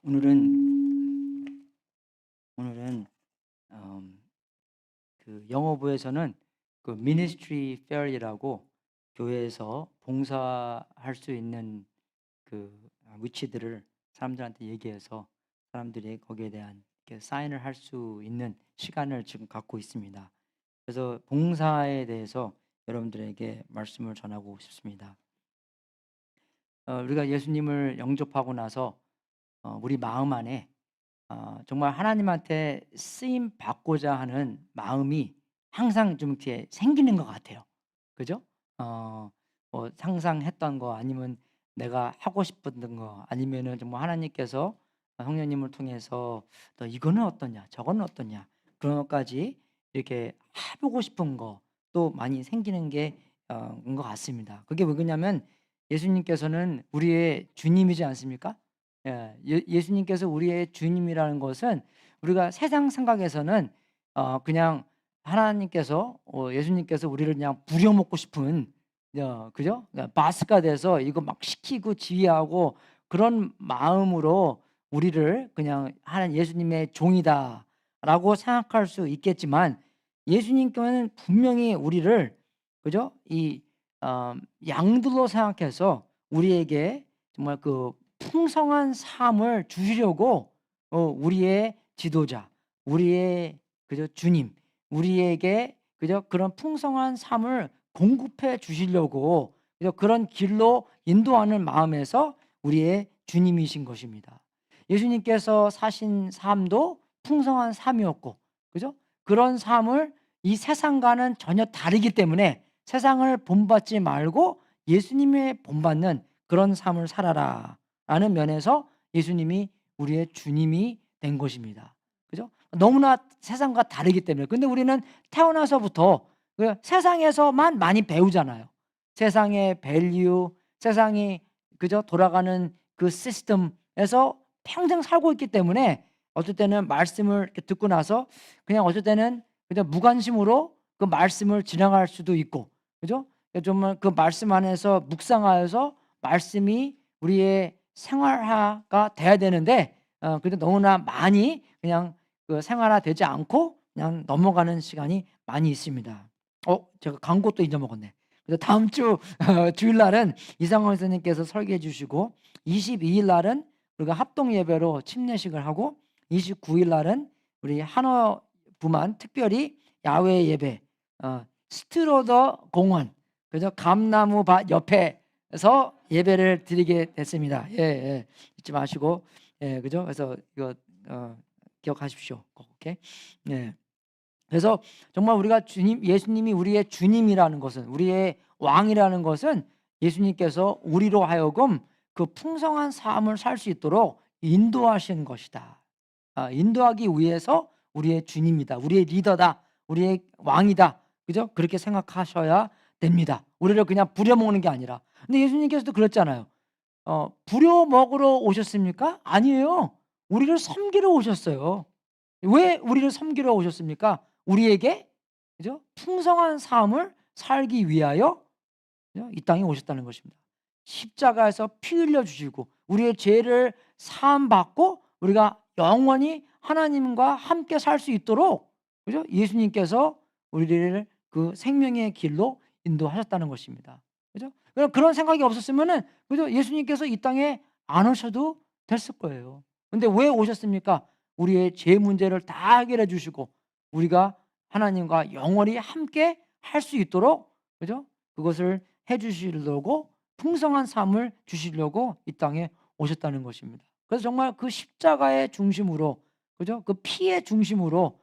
오늘은 음, 그 영어부에서는 그 미니스트리 페어이라고 교회에서 봉사할 수 있는 그 위치들을 사람들한테 얘기해서 사람들이 거기에 대한 이렇게 사인을 할 수 있는 시간을 지금 갖고 있습니다. 그래서 봉사에 대해서 여러분들에게 말씀을 전하고 싶습니다. 우리가 예수님을 영접하고 나서 우리 마음 안에 정말 하나님한테 쓰임 받고자 하는 마음이 항상 좀 이렇게 생기는 것 같아요. 그죠? 어 뭐 상상했던 거 아니면 내가 하고 싶었던 거 아니면은 정말 하나님께서 성령님을 통해서 "너 이거는 어떠냐? 저거는 어떠냐?" 그런 것까지 이렇게 해 보고 싶은 거 또 많이 생기는 게 인 것 같습니다. 그게 왜 그러냐면 예수님께서는 우리의 주님이지 않습니까? 예수님께서 우리의 주님이라는 것은 우리가 세상 생각에서는 그냥 하나님께서 예수님께서 우리를 그냥 부려먹고 싶은 그죠? 그러니까 바스가 돼서 이거 막 시키고 지휘하고 그런 마음으로 우리를 그냥 하나님 예수님의 종이다라고 생각할 수 있겠지만 예수님께서는 분명히 우리를 그죠? 양들로 생각해서 우리에게 정말 그 풍성한 삶을 주시려고 우리의 지도자, 우리의 그저 주님, 우리에게 그저 그런 풍성한 삶을 공급해 주시려고 그저 그런 길로 인도하는 마음에서 우리의 주님이신 것입니다. 예수님께서 사신 삶도 풍성한 삶이었고, 그죠? 그런 삶을 이 세상과는 전혀 다르기 때문에 세상을 본받지 말고 예수님의 본받는 그런 삶을 살아라. 라는 면에서 예수님이 우리의 주님이 된 것입니다. 그죠? 너무나 세상과 다르기 때문에. 근데 우리는 태어나서부터 그 세상에서만 많이 배우잖아요. 세상의 밸류, 세상이 그저 돌아가는 그 시스템에서 평생 살고 있기 때문에 어떨 때는 말씀을 이렇게 듣고 나서 그냥 어떨 때는 그냥 무관심으로 그 말씀을 지나갈 수도 있고, 그죠? 정말 그 말씀 안에서 묵상하여서 말씀이 우리의 생활화가 돼야 되는데 근데 너무나 많이 그냥 그 생활화되지 않고 그냥 넘어가는 시간이 많이 있습니다. 제가 광고 또 잊어먹었네. 그래서 다음 주 주일날은 이상원 선생님께서 설계해 주시고 22일 날은 우리가 합동 예배로 침례식을 하고 29일 날은 우리 한어부만 특별히 야외 예배 스트로더 공원 그죠? 감나무 밭 옆에서 예배를 드리게 됐습니다. 예. 잊지 마시고 그죠? 그래서 이거 기억하십시오. 꼭 오케이. 네. 그래서 정말 우리가 예수님이 우리의 주님이라는 것은 우리의 왕이라는 것은 예수님께서 우리로 하여금 그 풍성한 삶을 살 수 있도록 인도하신 것이다. 인도하기 위해서 우리의 주님이다. 우리의 리더다. 우리의 왕이다. 그죠? 그렇게 생각하셔야 됩니다. 우리를 그냥 부려먹는 게 아니라. 근데 예수님께서도 그랬잖아요. 부려먹으러 오셨습니까? 아니에요. 우리를 섬기러 오셨어요. 왜 우리를 섬기러 오셨습니까? 우리에게 그죠? 풍성한 삶을 살기 위하여 그죠? 이 땅에 오셨다는 것입니다. 십자가에서 피 흘려 주시고 우리의 죄를 사함 받고 우리가 영원히 하나님과 함께 살 수 있도록 그죠? 예수님께서 우리를 그 생명의 길로 인도하셨다는 것입니다. 그죠? 그런 생각이 없었으면은 그죠? 예수님께서 이 땅에 안 오셔도 됐을 거예요. 근데 왜 오셨습니까? 우리의 죄 문제를 다 해결해 주시고 우리가 하나님과 영원히 함께 할 수 있도록 그죠? 그것을 해 주시려고 풍성한 삶을 주시려고 이 땅에 오셨다는 것입니다. 그래서 정말 그 십자가의 중심으로 그죠? 그 피의 중심으로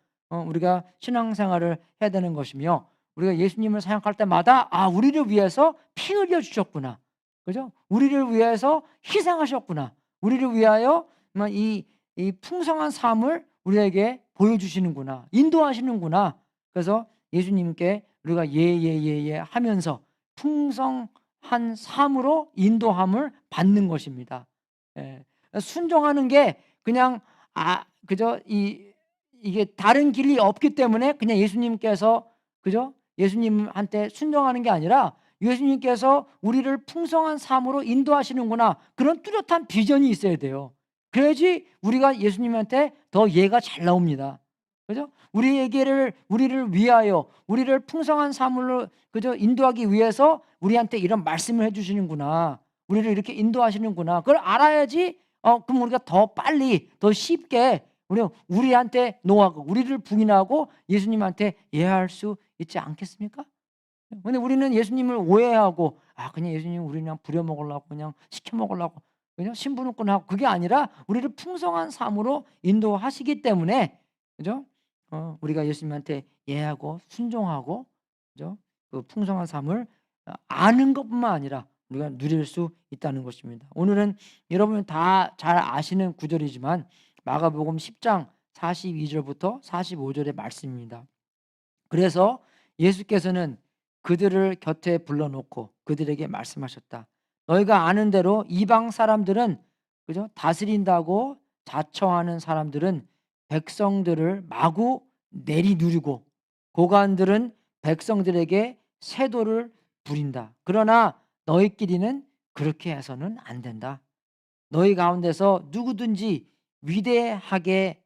우리가 신앙생활을 해야 되는 것이며 우리가 예수님을 생각할 때마다 우리를 위해서 피 흘려 주셨구나. 그죠? 우리를 위해서 희생하셨구나. 우리를 위하여 이 풍성한 삶을 우리에게 보여주시는구나. 인도하시는구나. 그래서 예수님께 우리가 예예예예 하면서 풍성한 삶으로 인도함을 받는 것입니다. 예. 순종하는 게 그냥 그저 이게 다른 길이 없기 때문에 그냥 예수님께서 그죠? 예수님한테 순종하는 게 아니라 예수님께서 우리를 풍성한 삶으로 인도하시는구나. 그런 뚜렷한 비전이 있어야 돼요. 그래야지 우리가 예수님한테 더 예가 잘 나옵니다. 그죠? 우리를 위하여 우리를 풍성한 삶으로 그죠? 인도하기 위해서 우리한테 이런 말씀을 해 주시는구나. 우리를 이렇게 인도하시는구나. 그걸 알아야지 그럼 우리가 더 빨리 더 쉽게 우리한테 노하고 우리를 부인하고 예수님한테 예할 수 있지 않겠습니까? 근데 우리는 예수님을 오해하고 그냥 예수님 우리 그냥 부려먹으려고 그냥 시켜먹으려고 그냥 신부는꾼하고 그게 아니라 우리를 풍성한 삶으로 인도하시기 때문에 그죠? 우리가 예수님한테 예하고 순종하고 그죠? 그 풍성한 삶을 아는 것뿐만 아니라 우리가 누릴 수 있다는 것입니다. 오늘은 여러분 다 잘 아시는 구절이지만 마가복음 10장 42절부터 45절의 말씀입니다. 그래서 예수께서는 그들을 곁에 불러놓고 그들에게 말씀하셨다. 너희가 아는 대로 이방 사람들은 그죠? 다스린다고 자청하는 사람들은 백성들을 마구 내리누르고 고관들은 백성들에게 세도를 부린다. 그러나 너희끼리는 그렇게 해서는 안 된다. 너희 가운데서 누구든지 위대하게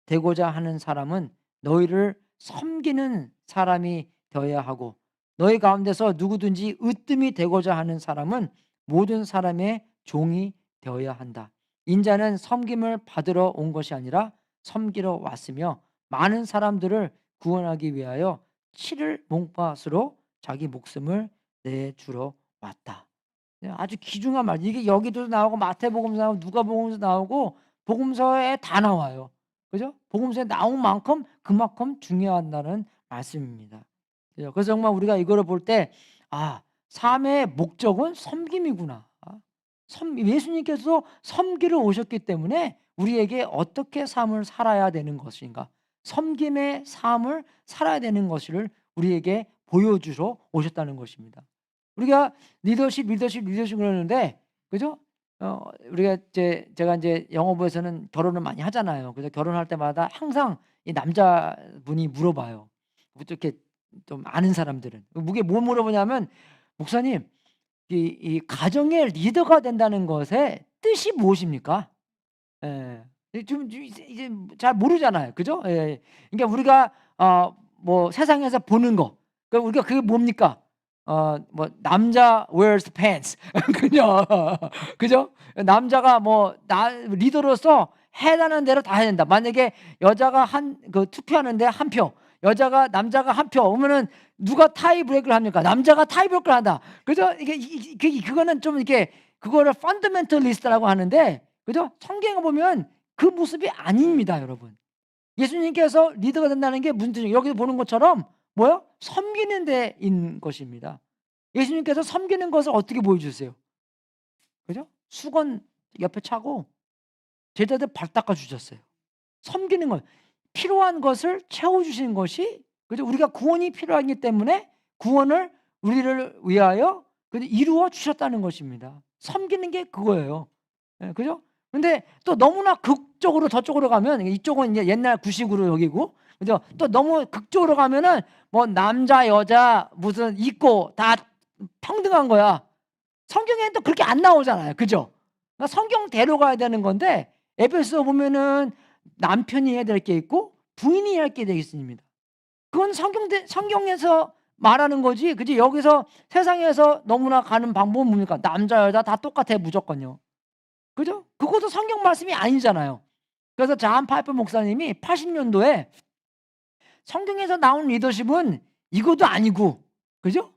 되고자 하는 사람은 너희를 섬기는 사람이 되어야 하고 너희 가운데서 누구든지 으뜸이 되고자 하는 사람은 모든 사람의 종이 되어야 한다. 인자는 섬김을 받으러 온 것이 아니라 섬기러 왔으며 많은 사람들을 구원하기 위하여 치를 몸값으로 자기 목숨을 내주러 왔다. 아주 귀중한 말. 이게 여기도 나오고 마태복음서 나오고 누가복음서 나오고 복음서에 다 나와요. 그죠? 복음서에 나온 만큼 그만큼 중요하다는 말씀입니다. 그래서 정말 우리가 이거를 볼 때 삶의 목적은 섬김이구나. 예수님께서 섬기러 오셨기 때문에 우리에게 어떻게 삶을 살아야 되는 것인가, 섬김의 삶을 살아야 되는 것을 우리에게 보여주러 오셨다는 것입니다. 우리가 리더십 그러는데 그죠? 우리가 제가 이제 영어부에서는 결혼을 많이 하잖아요. 그래서 결혼할 때마다 항상 이 남자분이 물어봐요. 이렇게 좀 아는 사람들은 무게 뭐 물어보냐면 목사님 이 가정의 리더가 된다는 것의 뜻이 무엇입니까? 예. 좀 이제 잘 모르잖아요. 그죠? 예. 그러니까 우리가 뭐 세상에서 보는 거. 그러니까 우리가 그게 뭡니까? 뭐 남자 wears pants. 그죠? 그죠? 남자가 리더로서 해라는 대로 다 해야 된다. 만약에 여자가 투표하는데 한 표, 남자가 한 표 오면은 누가 타이브레이크를 합니까? 남자가 타이브레이크를 한다. 그죠? 그거는 좀 이렇게 그거를 펀더멘털리스트라고 하는데 그죠? 성경에 보면 그 모습이 아닙니다, 여러분. 예수님께서 리더가 된다는 게 무슨 뜻이에요? 여기 보는 것처럼 뭐요? 섬기는 데인 것입니다. 예수님께서 섬기는 것을 어떻게 보여주세요? 그죠? 수건 옆에 차고 제자들 발 닦아 주셨어요. 섬기는 것, 필요한 것을 채워주시는 것이 그죠? 우리가 구원이 필요하기 때문에 구원을 우리를 위하여 이루어 주셨다는 것입니다. 섬기는 게 그거예요. 그죠? 근데 또 너무나 극적으로 저쪽으로 가면 이쪽은 이제 옛날 구식으로 여기고 그죠? 또 너무 극적으로 가면은 뭐 남자 여자 무슨 있고 다 평등한 거야. 성경에는 또 그렇게 안 나오잖아요. 그죠? 그러니까 성경대로 가야 되는 건데 에베소 보면은 남편이 해야 될 게 있고 부인이 해야 할 게 있습니다. 그건 성경에서 말하는 거지. 그지? 여기서 세상에서 너무나 가는 방법은 뭡니까? 남자 여자 다 똑같아 무조건요. 그죠? 그것도 성경 말씀이 아니잖아요. 그래서 잔 파이프 목사님이 80년도에 성경에서 나온 리더십은 이것도 아니고, 그죠?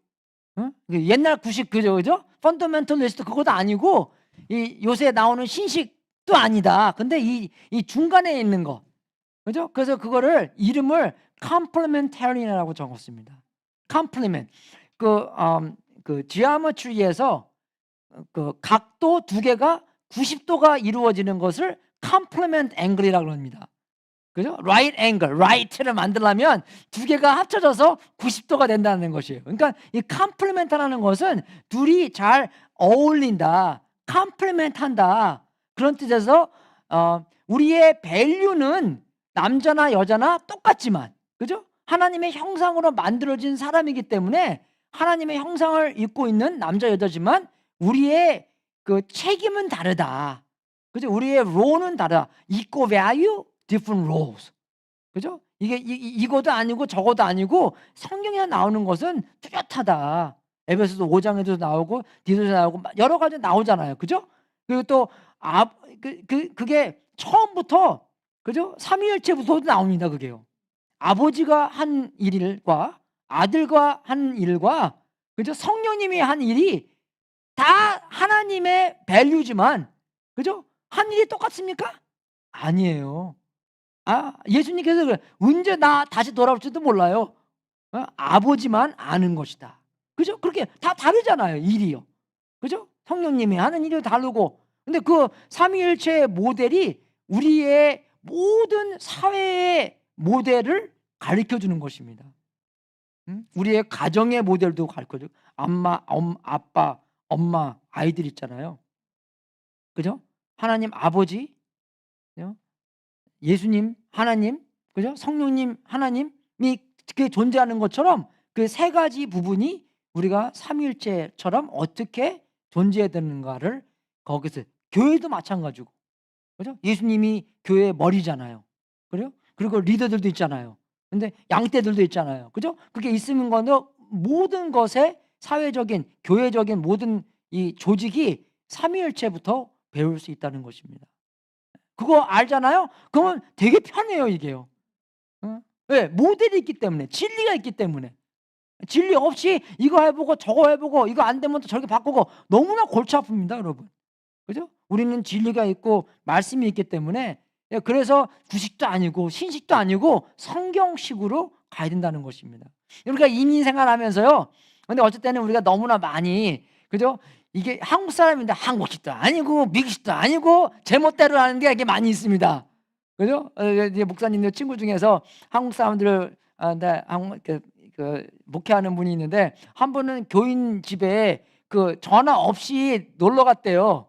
옛날 구식 그죠? 펀더멘털리스트 그것도 아니고 이 요새 나오는 신식도 아니다. 근데 이 중간에 있는 거, 그죠? 그래서 그거를 이름을 컴플리멘터리라고 적었습니다. 컴플리멘트 그 지오메트리에서 그 각도 두 개가 90도가 이루어지는 것을 컴플리멘트 앵글이라고 합니다. 그죠? right angle, right를 만들려면 두 개가 합쳐져서 90도가 된다는 것이에요. 그러니까 이 컴플리멘트라는 것은 둘이 잘 어울린다, 컴플리멘트한다 그런 뜻에서 우리의 밸류는 남자나 여자나 똑같지만, 그죠? 하나님의 형상으로 만들어진 사람이기 때문에 하나님의 형상을 입고 있는 남자 여자지만 우리의 그 책임은 다르다. 그죠? 우리의 role는 다르다. equal value, different roles. 그죠? 이게 이거도 아니고 저거도 아니고 성경에 나오는 것은 뚜렷하다. 에베소서 5장에도 나오고 디도서 나오고 여러 가지 나오잖아요. 그죠? 그리고 또 그게 처음부터 그죠? 삼위일체부터도 나옵니다. 그게요. 아버지가 한 일과 아들과 한 일과 그죠? 성령님이 한 일이 다 하나님의 밸류지만 그죠? 한 일이 똑같습니까? 아니에요. 예수님께서 그래. 언제 나 다시 돌아올지도 몰라요. 아버지만 아는 것이다. 그죠? 그렇게 다 다르잖아요. 일이요. 그죠? 성령님이 하는 일이 다르고. 근데 그 삼위일체의 모델이 우리의 모든 사회의 모델을 가르쳐 주는 것입니다. 우리의 가정의 모델도 가르쳐 주고 아빠, 엄마, 아이들 있잖아요. 그죠? 하나님 아버지, 그죠? 예수님 하나님, 그죠? 성령님 하나님이 그 존재하는 것처럼 그 세 가지 부분이 우리가 삼위일체처럼 어떻게 존재해야 되는가를 거기서 교회도 마찬가지고, 그죠? 예수님이 교회의 머리잖아요. 그래요? 그리고 리더들도 있잖아요. 근데 양떼들도 있잖아요. 그죠? 그게 있으면 거는 모든 것에 사회적인 교회적인 모든 이 조직이 삼위일체부터 배울 수 있다는 것입니다. 그거 알잖아요? 그러면 되게 편해요, 이게요. 왜? 모델이 있기 때문에, 진리가 있기 때문에. 진리 없이 이거 해보고 저거 해보고 이거 안 되면 또 저렇게 바꾸고 너무나 골치 아픕니다, 여러분. 그죠? 우리는 진리가 있고 말씀이 있기 때문에 그래서 주식도 아니고 신식도 아니고 성경식으로 가야 된다는 것입니다. 우리가 이민 생활하면서요. 근데 어쩔 때는 우리가 너무나 많이 그죠? 이게 한국 사람인데 한국식도 아니고 미국식도 아니고 제멋대로 하는 게 이게 많이 있습니다. 그죠? 이제 목사님들 친구 중에서 한국 사람들을 목회하는 분이 있는데 한 분은 교인 집에 그 전화 없이 놀러 갔대요.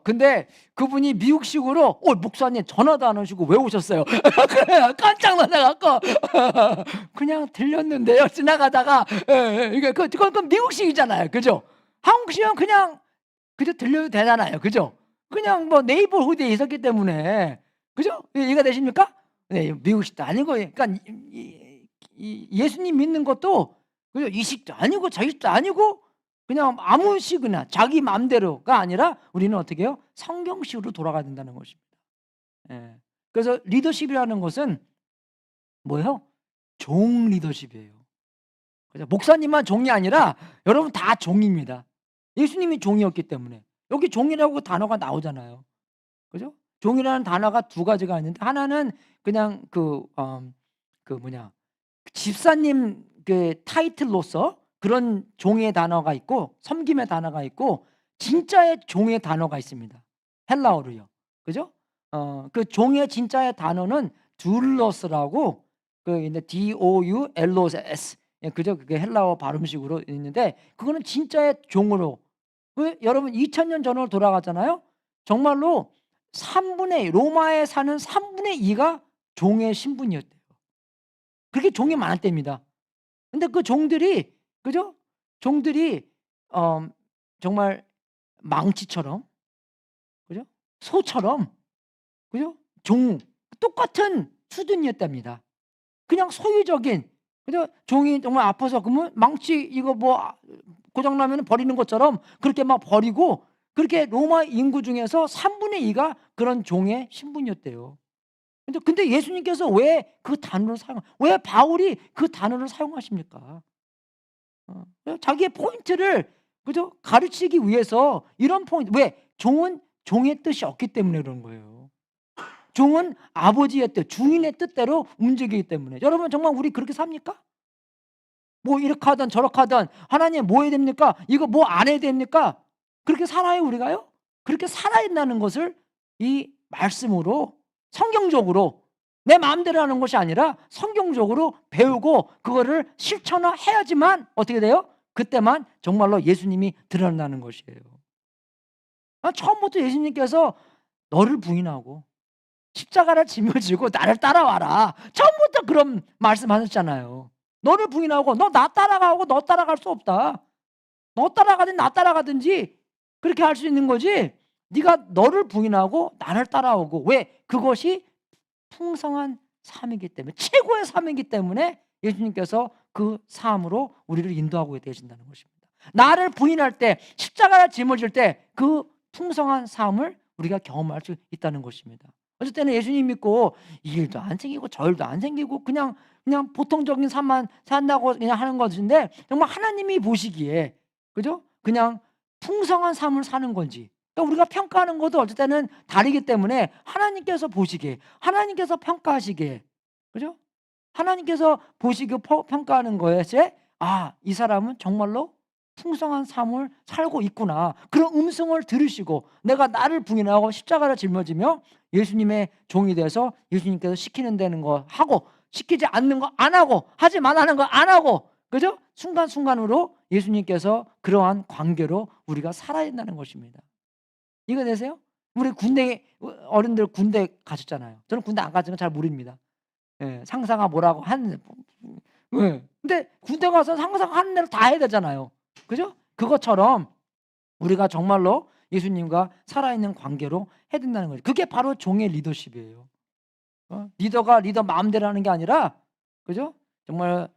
근데 그분이 미국식으로 목사님 전화도 안 하시고 왜 오셨어요? 그래 깜짝 놀라갖고 그냥 들렸는데요. 지나가다가 이게 그건 미국식이잖아요. 그죠? 한국식은 그냥 그저 들려도 되잖아요. 그죠? 그냥 뭐 네이버후드에 있었기 때문에 그죠? 이해가 되십니까? 네, 미국식도 아니고 그러니까 예수님 믿는 것도 그죠? 이식도 아니고 저식도 아니고 그냥 아무 식이나 자기 마음대로가 아니라 우리는 어떻게 해요? 성경식으로 돌아가야 된다는 것입니다. 예. 그래서 리더십이라는 것은 뭐예요? 종 리더십이에요. 그죠? 목사님만 종이 아니라 여러분 다 종입니다. 예수님이 종이었기 때문에 여기 종이라고 단어가 나오잖아요. 그죠? 종이라는 단어가 두 가지가 있는데 하나는 그냥 집사님 그 타이틀로서 그런 종의 단어가 있고 섬김의 단어가 있고 진짜의 종의 단어가 있습니다. 헬라어로요. 그죠? 그 종의 진짜의 단어는 둘러스라고 DOULOS 그죠? 그게 헬라어 발음식으로 있는데 그거는 진짜의 종으로 여러분 2000년 전으로 돌아가잖아요. 정말로 3분의 로마에 사는 3분의 2가 종의 신분이었대요. 그렇게 종이 많을 때입니다. 근데 그 종들이 그죠? 종들이 정말 망치처럼 그죠? 소처럼 그죠? 똑같은 수준이었답니다. 그냥 소유적인 그죠? 종이 정말 아파서 그러면 망치 이거 뭐 고장 나면 버리는 것처럼 그렇게 막 버리고 그렇게 로마 인구 중에서 3분의 2가 그런 종의 신분이었대요. 근데 예수님께서 왜 그 단어를 왜 바울이 그 단어를 사용하십니까? 자기의 포인트를 그죠? 가르치기 위해서 이런 포인트. 왜? 종은 종의 뜻이 없기 때문에 그런 거예요. 종은 아버지의 뜻, 주인의 뜻대로 움직이기 때문에. 여러분 정말 우리 그렇게 삽니까? 뭐 이렇게 하든 저렇게 하든 하나님 뭐 해야 됩니까? 이거 뭐 안 해야 됩니까? 그렇게 살아요 우리가요? 그렇게 살아야 된다는 것을 이 말씀으로 성경적으로 내 마음대로 하는 것이 아니라 성경적으로 배우고 그거를 실천해야지만 어떻게 돼요? 그때만 정말로 예수님이 드러난다는 것이에요. 처음부터 예수님께서 너를 부인하고 십자가를 짊어지고 나를 따라와라. 처음부터 그런 말씀하셨잖아요. 너를 부인하고 너 나 따라가고 너 따라갈 수 없다. 너 따라가든 나 따라가든지 그렇게 할 수 있는 거지. 네가 너를 부인하고 나를 따라오고. 왜? 그것이 풍성한 삶이기 때문에, 최고의 삶이기 때문에 예수님께서 그 삶으로 우리를 인도하고 계신다는 것입니다. 나를 부인할 때, 십자가를 짊어질 때 그 풍성한 삶을 우리가 경험할 수 있다는 것입니다. 어쩔 때는 예수님 믿고 이 일도 안 생기고 저 일도 안 생기고 그냥 보통적인 삶만 산다고 그냥 하는 것인데, 정말 하나님이 보시기에, 그죠? 그냥 풍성한 삶을 사는 건지, 그러니까 우리가 평가하는 것도 어쩔 때는 다르기 때문에 하나님께서 보시기에, 하나님께서 평가하시기에, 그죠? 하나님께서 보시고 평가하는 것에, 이 사람은 정말로 풍성한 삶을 살고 있구나, 그런 음성을 들으시고 내가 나를 부인하고 십자가를 짊어지며 예수님의 종이 돼서 예수님께서 시키는 되는 거 하고, 시키지 않는 거 안 하고, 하지 말라는 거 안 하고, 그죠? 순간순간으로 예수님께서 그러한 관계로 우리가 살아야 된다는 것입니다. 이거 되세요? 우리 군대 어른들 군대 가셨잖아요. 저는 군대 안 가지는 잘 모릅니다. 예, 상사가 뭐라고 하는, 예. 근데 군대 가서 상사가 하는 대로 다 해야 되잖아요. 그죠? 그것처럼 우리가 정말로 예수님과 살아있는 관계로 해야 된다는 거죠. 그게 바로 종의 리더십이에요. 리더가 리더 마음대로 하는 게 아니라, 그죠? 정말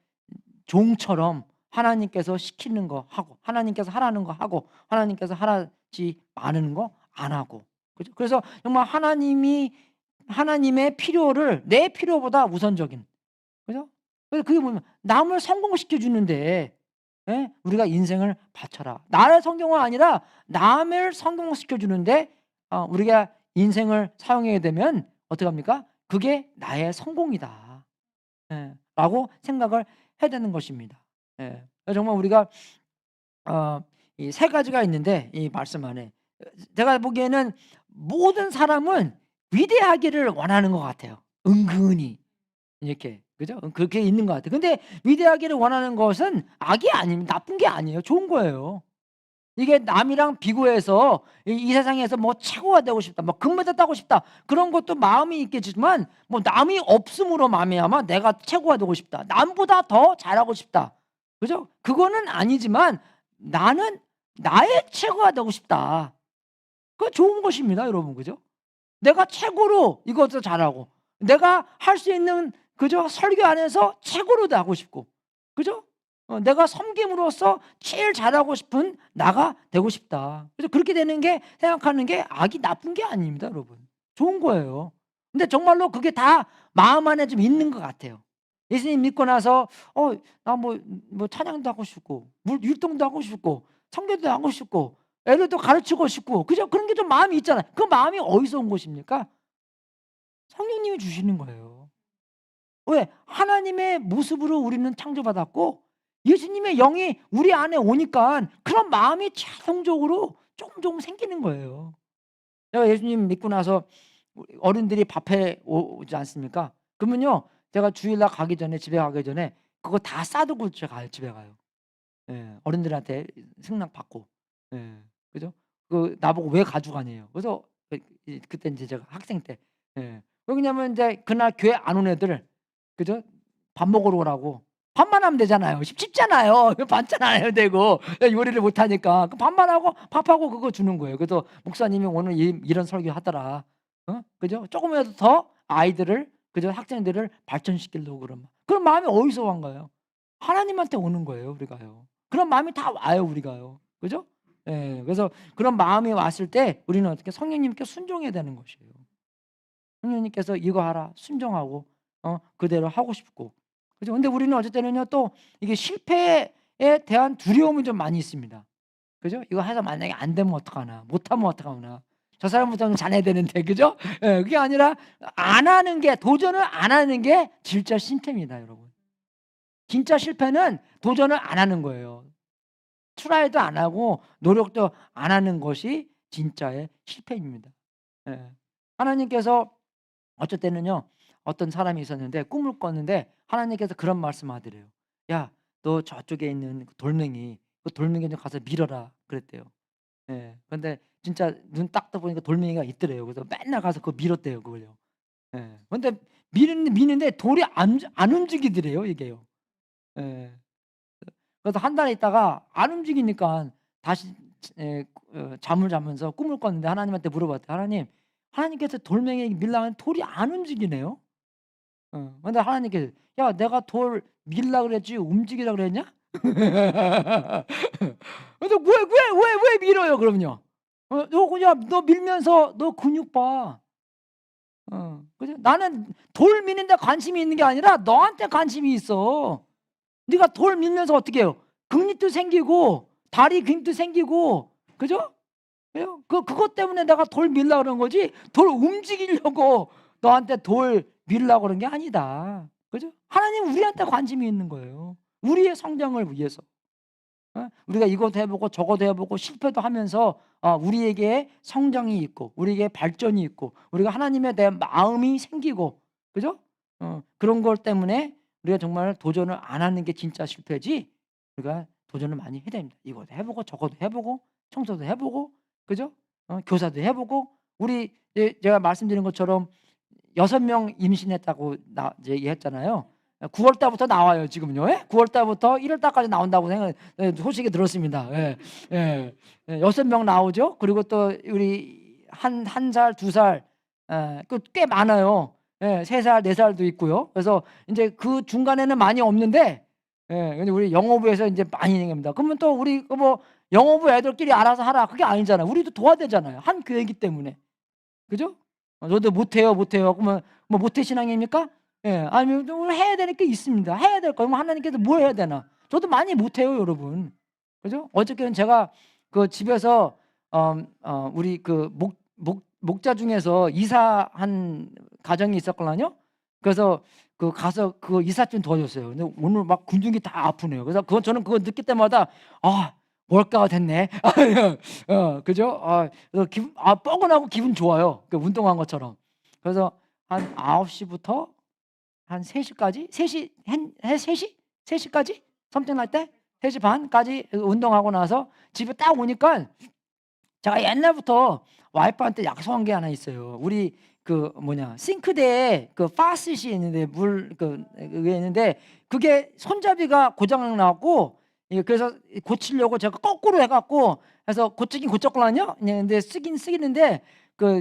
종처럼 하나님께서 시키는 거 하고, 하나님께서 하라는 거 하고, 하나님께서 하라지 않은 거 안 하고, 그죠? 그래서 정말 하나님의 필요를 내 필요보다 우선적인, 그죠? 그래서 그게 뭐냐면 남을 성공시켜 주는데, 예? 우리가 인생을 바쳐라. 나의 성공은 아니라 남을 성공시켜 주는데 우리가 인생을 사용해야 되면 어떻게 합니까? 그게 나의 성공이다, 예, 라고 생각을 해야 되는 것입니다. 예. 정말 우리가 이 세 가지가 있는데, 이 말씀 안에 제가 보기에는 모든 사람은 위대하기를 원하는 것 같아요. 은근히 이렇게, 그죠? 그렇게 있는 것 같아요. 근데 위대하기를 원하는 것은 악이 아닙니다. 나쁜 게 아니에요. 좋은 거예요. 이게 남이랑 비교해서 이 세상에서 뭐 최고가 되고 싶다, 뭐 금메달 따고 싶다, 그런 것도 마음이 있겠지만, 뭐 남이 없음으로 말미암아 내가 최고가 되고 싶다, 남보다 더 잘하고 싶다, 그죠? 그거는 아니지만 나는 나의 최고가 되고 싶다. 그거 좋은 것입니다, 여러분. 그죠? 내가 최고로 이것도 잘하고, 내가 할 수 있는, 그죠? 설교 안에서 최고로 하고 싶고, 그죠? 내가 섬김으로써 제일 잘하고 싶은 나가 되고 싶다. 그래서 그렇게 되는 게, 생각하는 게 악이 나쁜 게 아닙니다, 여러분. 좋은 거예요. 근데 정말로 그게 다 마음 안에 좀 있는 것 같아요. 예수님 믿고 나서 나 뭐 찬양도 하고 싶고, 율동도 하고 싶고, 성교도 하고 싶고, 애들도 가르치고 싶고, 그죠? 그런 게 좀 마음이 있잖아요. 그 마음이 어디서 온 것입니까? 성령님이 주시는 거예요. 왜? 하나님의 모습으로 우리는 창조받았고, 예수님의 영이 우리 안에 오니까 그런 마음이 자동적으로 조금 생기는 거예요. 제가 예수님 믿고 나서 어른들이 밥해 오지 않습니까? 그러면요, 제가 주일날 가기 전에, 집에 가기 전에 그거 다 싸두고 집에 가요. 예, 어른들한테 승낙 받고. 예, 그죠? 나보고 왜 가져가냐요. 그래서 그때 이제 제가 학생 때, 예, 왜냐면 이제 그날 교회 안 온 애들, 그죠? 밥 먹으러 오라고. 밥만 하면 되잖아요. 쉽잖아요. 반찬 안 해도 되고, 요리를 못 하니까 밥만 하고, 밥하고 그거 주는 거예요. 그래서 목사님이 오늘 이런 설교 하더라, 그죠? 조금이라도 더 아이들을, 그죠? 학생들을 발전시키려고 그런 마음이 어디서 온 거예요? 하나님한테 오는 거예요, 우리가요. 그런 마음이 다 와요, 우리가요. 그죠? 예. 그래서 그런 마음이 왔을 때 우리는 어떻게, 성령님께 순종해야 되는 것이에요. 성령님께서 이거 하라, 순종하고 그대로 하고 싶고. 그죠? 근데 우리는 어쩔 때는요, 또 이게 실패에 대한 두려움이 좀 많이 있습니다. 그죠? 이거 해서 만약에 안 되면 어떡하나, 못하면 어떡하나, 저 사람부터는 잘해야 되는데, 그죠? 예, 그게 아니라 안 하는 게, 도전을 안 하는 게 진짜 실패입니다, 여러분. 진짜 실패는 도전을 안 하는 거예요. 트라이도 안 하고 노력도 안 하는 것이 진짜의 실패입니다. 예. 하나님께서 어쩔 때는요, 어떤 사람이 있었는데 꿈을 꿨는데 하나님께서 그런 말씀하더래요. 야, 너 저쪽에 있는 그 돌멩이 좀 가서 밀어라 그랬대요. 예. 근데 진짜 눈 딱 떠 보니까 돌멩이가 있더래요. 그래서 맨날 가서 그거 밀었대요, 그걸요. 예. 근데 미는데 돌이 안 움직이더래요, 이게요. 예. 그래서 한 달 있다가 안 움직이니까 다시 잠을 자면서 꿈을 꿨는데 하나님한테 물어봤대. 하나님께서 돌멩이 밀라는 돌이 안 움직이네요. 근데 하나님께서 야 내가 돌 밀라 그랬지 움직이라 그랬냐? 근데 왜 밀어요 그럼요? 너 그냥 너 밀면서 너 근육 봐. 그죠? 나는 돌 미는 데 관심이 있는 게 아니라 너한테 관심이 있어. 네가 돌 밀면서 어떻게 해요? 근육도 생기고 다리 근육도 생기고 그죠? 그것 때문에 내가 돌 밀라 그런 거지 돌 움직이려고 너한테 돌 밀라고 그런 게 아니다. 그죠? 하나님 우리한테 관심이 있는 거예요. 우리의 성장을 위해서. 우리가 이것도 해보고 저것도 해보고 실패도 하면서 우리에게 성장이 있고 우리에게 발전이 있고 우리가 하나님에 대한 마음이 생기고 그죠? 그런 것 때문에 우리가 정말 도전을 안 하는 게 진짜 실패지. 우리가 도전을 많이 해야 됩니다. 이것도 해보고 저것도 해보고 청소도 해보고 그죠? 교사도 해보고 우리 제가 말씀드린 것처럼 6명 임신했다고 얘기했잖아요. 9월 달부터 나와요 지금요. 9월 달부터 1월 달까지 나온다고 소식이 들었습니다. 6명 나오죠. 그리고 또 우리 한 살, 2살 꽤 많아요. 3살, 4살도 있고요. 그래서 이제 그 중간에는 많이 없는데 근데 우리 영어부에서 이제 많이 얘기합니다. 그러면 또 우리 뭐 영어부 애들끼리 알아서 하라 그게 아니잖아요. 우리도 도와야 되잖아요. 한 교회이기 때문에. 그죠? 저도 못해요. 그러면 뭐 모태 신앙입니까? 아니면 해야 되는 게 있습니다. 해야 될 거. 그럼 하나님께서 뭘 해야 되나? 저도 많이 못해요, 여러분. 그죠? 어저께는 제가 그 집에서 우리 그 목자 중에서 이사한 가정이 있었거든요. 그래서 그 가서 그 이사 좀 도와줬어요. 근데 오늘 막 근육이 다 아프네요. 그래서 저는 그거 느낄 때마다 월가가 됐네. 그죠? 뻐근하고 기분 좋아요. 운동한 것처럼. 그래서 한 9시부터 한 3시까지? 3시까지? something like that? 3시 반까지 운동하고 나서 집에 딱 오니까 제가 옛날부터 와이프한테 약속한 게 하나 있어요. 우리 싱크대에 파스시 있는데 그게 있는데 그게 손잡이가 고장 나고 그래서 고치려고 제가 거꾸로 해갖고 해서 고치긴 고쳤거든요. 근데 쓰기는데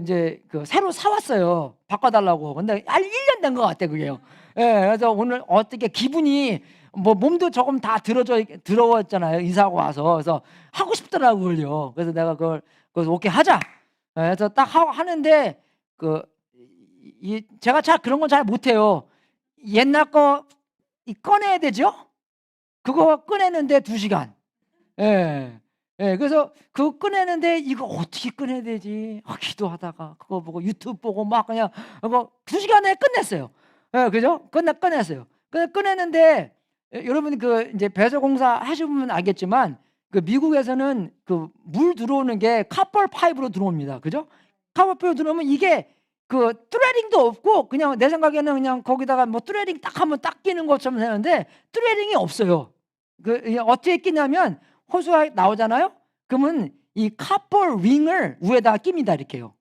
이제 새로 사왔어요. 바꿔달라고. 근데 한 1년 된 것 같아 그게요. 그래서 오늘 어떻게 기분이 뭐 몸도 조금 다 더러웠잖아요. 이사하고 와서. 그래서 하고 싶더라고요. 그래서 내가 그걸 오케이 하자. 그래서 딱 하는데 제가 그런 건 잘 못해요. 옛날 거 꺼내야 되죠? 그거 꺼내는데 2시간. 그래서 그거 꺼내는데 이거 어떻게 꺼내야 되지? 기도하다가 그거 보고 유튜브 보고 막 그냥 그거 2시간에 끝냈어요. 그죠? 꺼냈어요. 꺼냈는데 여러분 이제 배설 공사 하시면 알겠지만 미국에서는 물 들어오는 게 카펄 파이프로 들어옵니다. 그죠? 카펄 파이프로 들어오면 이게 트레딩도 없고 그냥 내 생각에는 그냥 거기다가 뭐 트레딩 딱 하면 딱 끼는 것처럼 되는데 트레딩이 없어요. 어떻게 끼냐면 호수가 나오잖아요. 그러면 이 카펄 윙을 위에다가 낍니다. 이렇게요.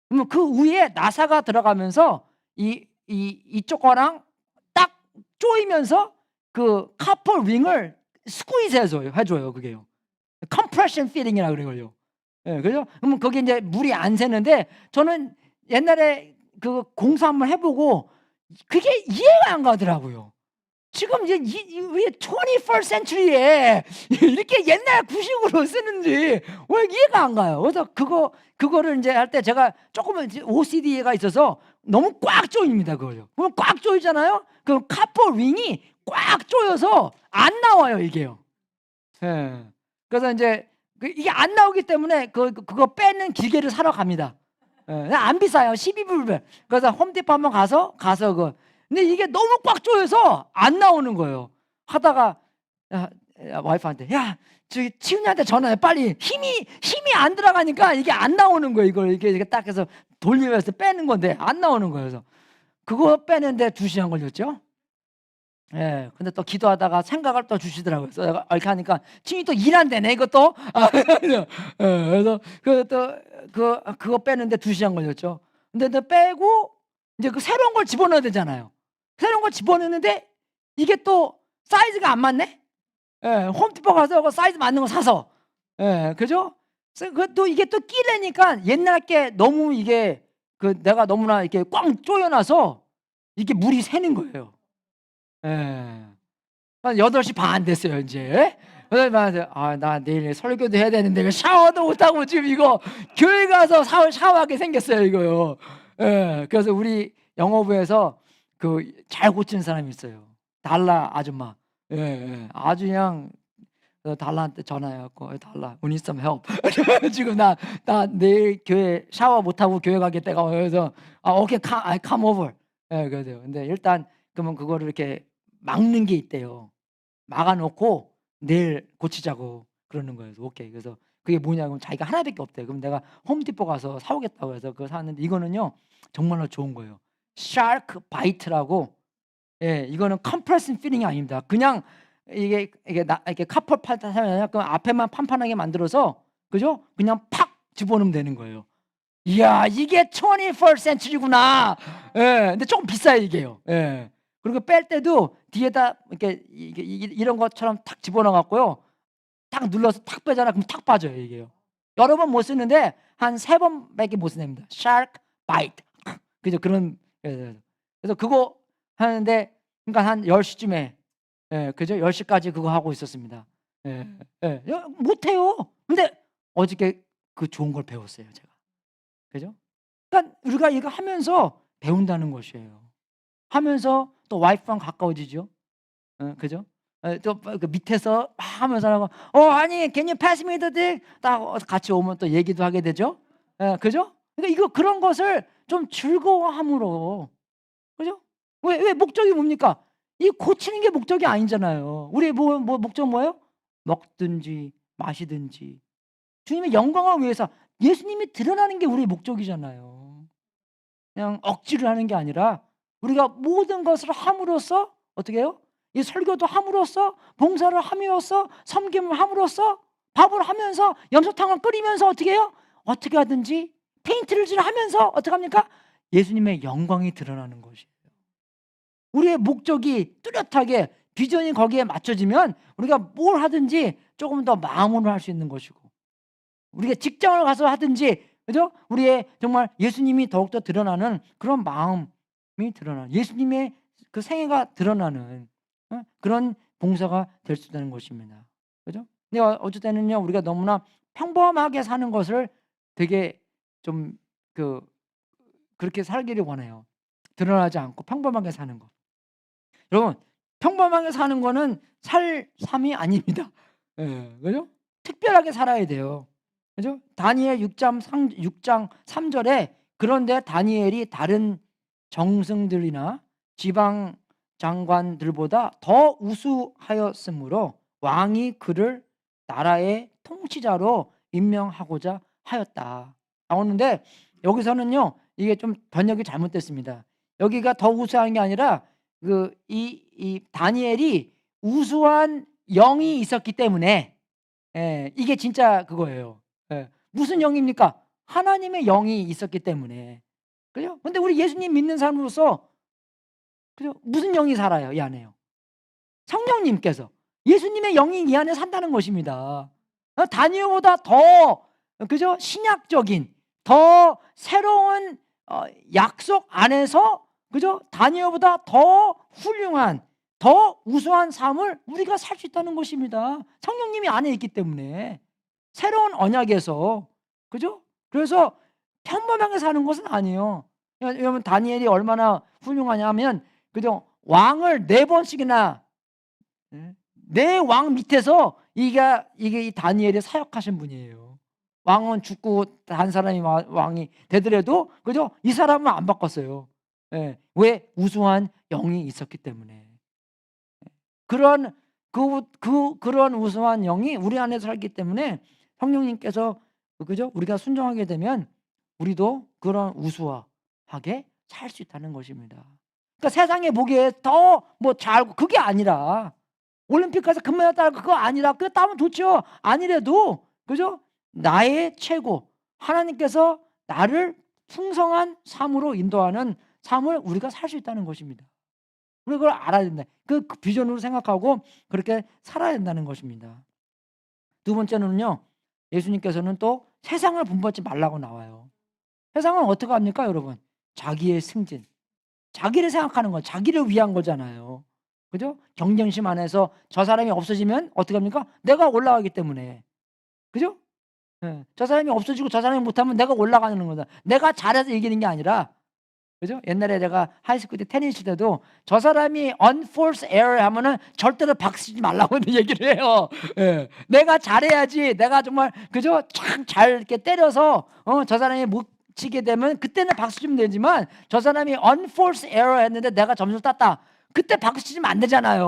그러면 그 위에 나사가 들어가면서 이쪽 거랑 딱 조이면서 카펄 윙을 스퀴즈 해줘요. 그게요. 컴프레션 피딩이라고 그래요. 그죠? 그러면 거기 이제 물이 안 새는데 저는 옛날에 공사 한번 해보고 그게 이해가 안 가더라고요. 지금 이제 우리 21st century에 이렇게 옛날 구식으로 쓰는지 왜 이해가 안 가요. 그래서 그거를 이제 할 때 제가 조금은 OCD가 있어서 너무 꽉 조입니다. 그거요. 그럼 꽉 조이잖아요. 그럼 카퍼 윙이 꽉 조여서 안 나와요 이게요. 그래서 이제 이게 안 나오기 때문에 그거 빼는 기계를 사러 갑니다. 안 비싸요. 12불. 그래서 홈디포 한번 가서 근데 이게 너무 꽉 조여서 안 나오는 거예요. 하다가 와이프한테 저기 치훈이한테 전화해 빨리. 힘이 안 들어가니까 이게 안 나오는 거예요. 이걸 이렇게 딱 해서 돌리면서 빼는 건데 안 나오는 거예요. 그래서 그거 빼는데 2시간 걸렸죠. 근데 또 기도하다가 생각을 또 주시더라고요. 그래서 내가 이렇게 하니까 치훈이 또 일한대네 이것도. 그래서 그거 빼는데 2시간 걸렸죠. 근데 빼고 이제 새로운 걸 집어넣어야 되잖아요. 새로운 걸 집어넣는데 이게 또 사이즈가 안 맞네. 홈디포 가서 사이즈 맞는 거 사서. 그죠? 그래서 그것도 이게 또 끼려니까 옛날 게 너무 이게 내가 너무나 이렇게 꽝 쪼여놔서 이게 물이 새는 거예요. 예. 한 8시 반 됐어요 인제. 8시 반 돼서 '아 나 내일 설교도 해야 되는데 왜 샤워도 못 하고 지금 이거 교회 가서 샤워하게 생겼어요 이거요.' 예. 그래서 우리 영어부에서 잘 고치는 사람이 있어요. 달라 아줌마. 예예. 아주 그냥 달라한테 전화해 갖고 "달라 we need some help." 지금 나 내일 교회 샤워 못 하고 교회 가겠다고 그래서 오케이 come over." 예 그러세요. 근데 일단 그러면 그거를 이렇게 막는 게 있대요. 막아 놓고 내일 고치자고 그러는 거예요. 그래서 오케이. 그래서 그게 뭐냐면 자기가 하나밖에 없대요. 그럼 내가 홈디포 가서 사 오겠다고 해서 그거 샀는데 이거는요 정말로 좋은 거예요. 샤크 바이트라고 예 이거는 컴프레싱 필링이 아닙니다. 그냥 이게 카퍼 팔다 사면 그 앞에만 판판하게 만들어서 그죠? 그냥 팍 집어넣으면 되는 거예요. 이야 이게 21st century구나. 예. 근데 조금 비싸요 이게요. 예. 그리고 뺄 때도 뒤에다 이렇게 이런 것처럼 탁 집어넣어 갖고요. 탁 눌러서 탁 빼잖아. 그럼 탁 빠져요 이게요. 여러 번 못 쓰는데 한 3번밖에 못 씁니다. shark bite. 그죠? 그런 그래서 그거 하는데 그러니까 한 10 시쯤에 예 그죠? 10 시까지 그거 하고 있었습니다. 예. 예. 못해요. 근데 어저께 좋은 걸 배웠어요 제가. 그죠? 그러니까 우리가 이거 하면서 배운다는 것이에요. 하면서 또 와이프랑 가까워지죠. 그죠? 또 밑에서 막 하면서 하고 honey can you pass me the dick 딱 같이 오면 또 얘기도 하게 되죠. 예 그죠? 그러니까 그런 것을 좀 즐거워함으로 그죠? 왜 목적이 뭡니까? 이 고치는 게 목적이 아니잖아요. 우리의 목적 뭐예요? 먹든지 마시든지 주님의 영광을 위해서 예수님이 드러나는 게 우리의 목적이잖아요. 그냥 억지로 하는 게 아니라 우리가 모든 것을 함으로써 어떻게 해요? 이 설교도 함으로써 봉사를 함으로써 섬김을 함으로써 밥을 하면서 염소탕을 끓이면서 어떻게 해요? 어떻게 하든지 페인트를 칠하면서 어떻게 합니까? 예수님의 영광이 드러나는 것이에요. 우리의 목적이 뚜렷하게 비전이 거기에 맞춰지면 우리가 뭘 하든지 조금 더 마음으로 할 수 있는 것이고 우리가 직장을 가서 하든지 그죠? 우리의 정말 예수님이 더욱더 드러나는 그런 마음이 드러나는 예수님의 그 생애가 드러나는 그런 봉사가 될 수 있다는 것입니다. 그죠? 근데 어쩔 때는요 우리가 너무나 평범하게 사는 것을 되게 좀 그렇게 살기를 원해요. 드러나지 않고 평범하게 사는 것. 여러분 평범하게 사는 거는 삶이 아닙니다. 예. 그죠? 특별하게 살아야 돼요. 그죠? 다니엘 6장 3절에 그런데 다니엘이 다른 정승들이나 지방 장관들보다 더 우수하였으므로 왕이 그를 나라의 통치자로 임명하고자 하였다. 나오는데 여기서는요 이게 좀 번역이 잘못됐습니다. 여기가 더 우수한 게 아니라 이 다니엘이 우수한 영이 있었기 때문에 예 이게 진짜 그거예요. 예. 무슨 영입니까? 하나님의 영이 있었기 때문에. 그죠? 근데 우리 예수님 믿는 사람으로서 그죠? 무슨 영이 살아요, 이 안에요? 성령님께서. 예수님의 영이 이 안에 산다는 것입니다. 다니엘보다 더 그죠? 신약적인 더 새로운 약속 안에서 그죠? 다니엘보다 더 훌륭한 더 우수한 삶을 우리가 살 수 있다는 것입니다. 성령님이 안에 있기 때문에. 새로운 언약에서 그죠? 그래서 평범하게 사는 것은 아니에요. 여러분 다니엘이 얼마나 훌륭하냐면 그죠? 왕을 4번씩이나 네 왕 밑에서 이게 이 다니엘이 사역하신 분이에요. 왕은 죽고 한 사람이 왕이 되더라도 그죠? 이 사람은 안 바꿨어요. 예. 왜? 우수한 영이 있었기 때문에. 그런 그런 우수한 영이 우리 안에서 살기 때문에 성령님께서 그죠? 우리가 순종하게 되면 우리도 그런 우수하게 살 수 있다는 것입니다. 그러니까 세상에 보기에 더 잘 알고 그게 아니라 올림픽 가서 금메달 따고 그거 아니라 그거 따면 좋죠. 아니래도 그죠? 나의 최고 하나님께서 나를 풍성한 삶으로 인도하는 삶을 우리가 살 수 있다는 것입니다. 우리가 그걸 알아야 된다. 그 비전으로 생각하고 그렇게 살아야 된다는 것입니다. 두 번째는요. 예수님께서는 또 세상을 본받지 말라고 나와요. 세상은 어떻게 합니까, 여러분? 자기의 승진, 자기를 생각하는 거, 자기를 위한 거잖아요. 그죠? 경쟁심 안에서 저 사람이 없어지면 어떻게 합니까? 내가 올라가기 때문에. 그죠? 예. 저 사람이 없어지고 저 사람이 못하면 내가 올라가는 거다. 내가 잘해서 이기는 게 아니라, 그죠? 옛날에 내가 하이스쿨 때 테니스 칠 때도 저 사람이 unforced error 하면은 절대로 박수 치지 말라고 얘기를 해요. 예. 내가 잘해야지. 내가 정말, 그죠? 참 잘 이렇게 때려서 저 사람이 못 치게 되면 그때는 박수 치면 되지만, 저 사람이 unforced error 했는데 내가 점수를 땄다. 그때 박수 치면 안 되잖아요.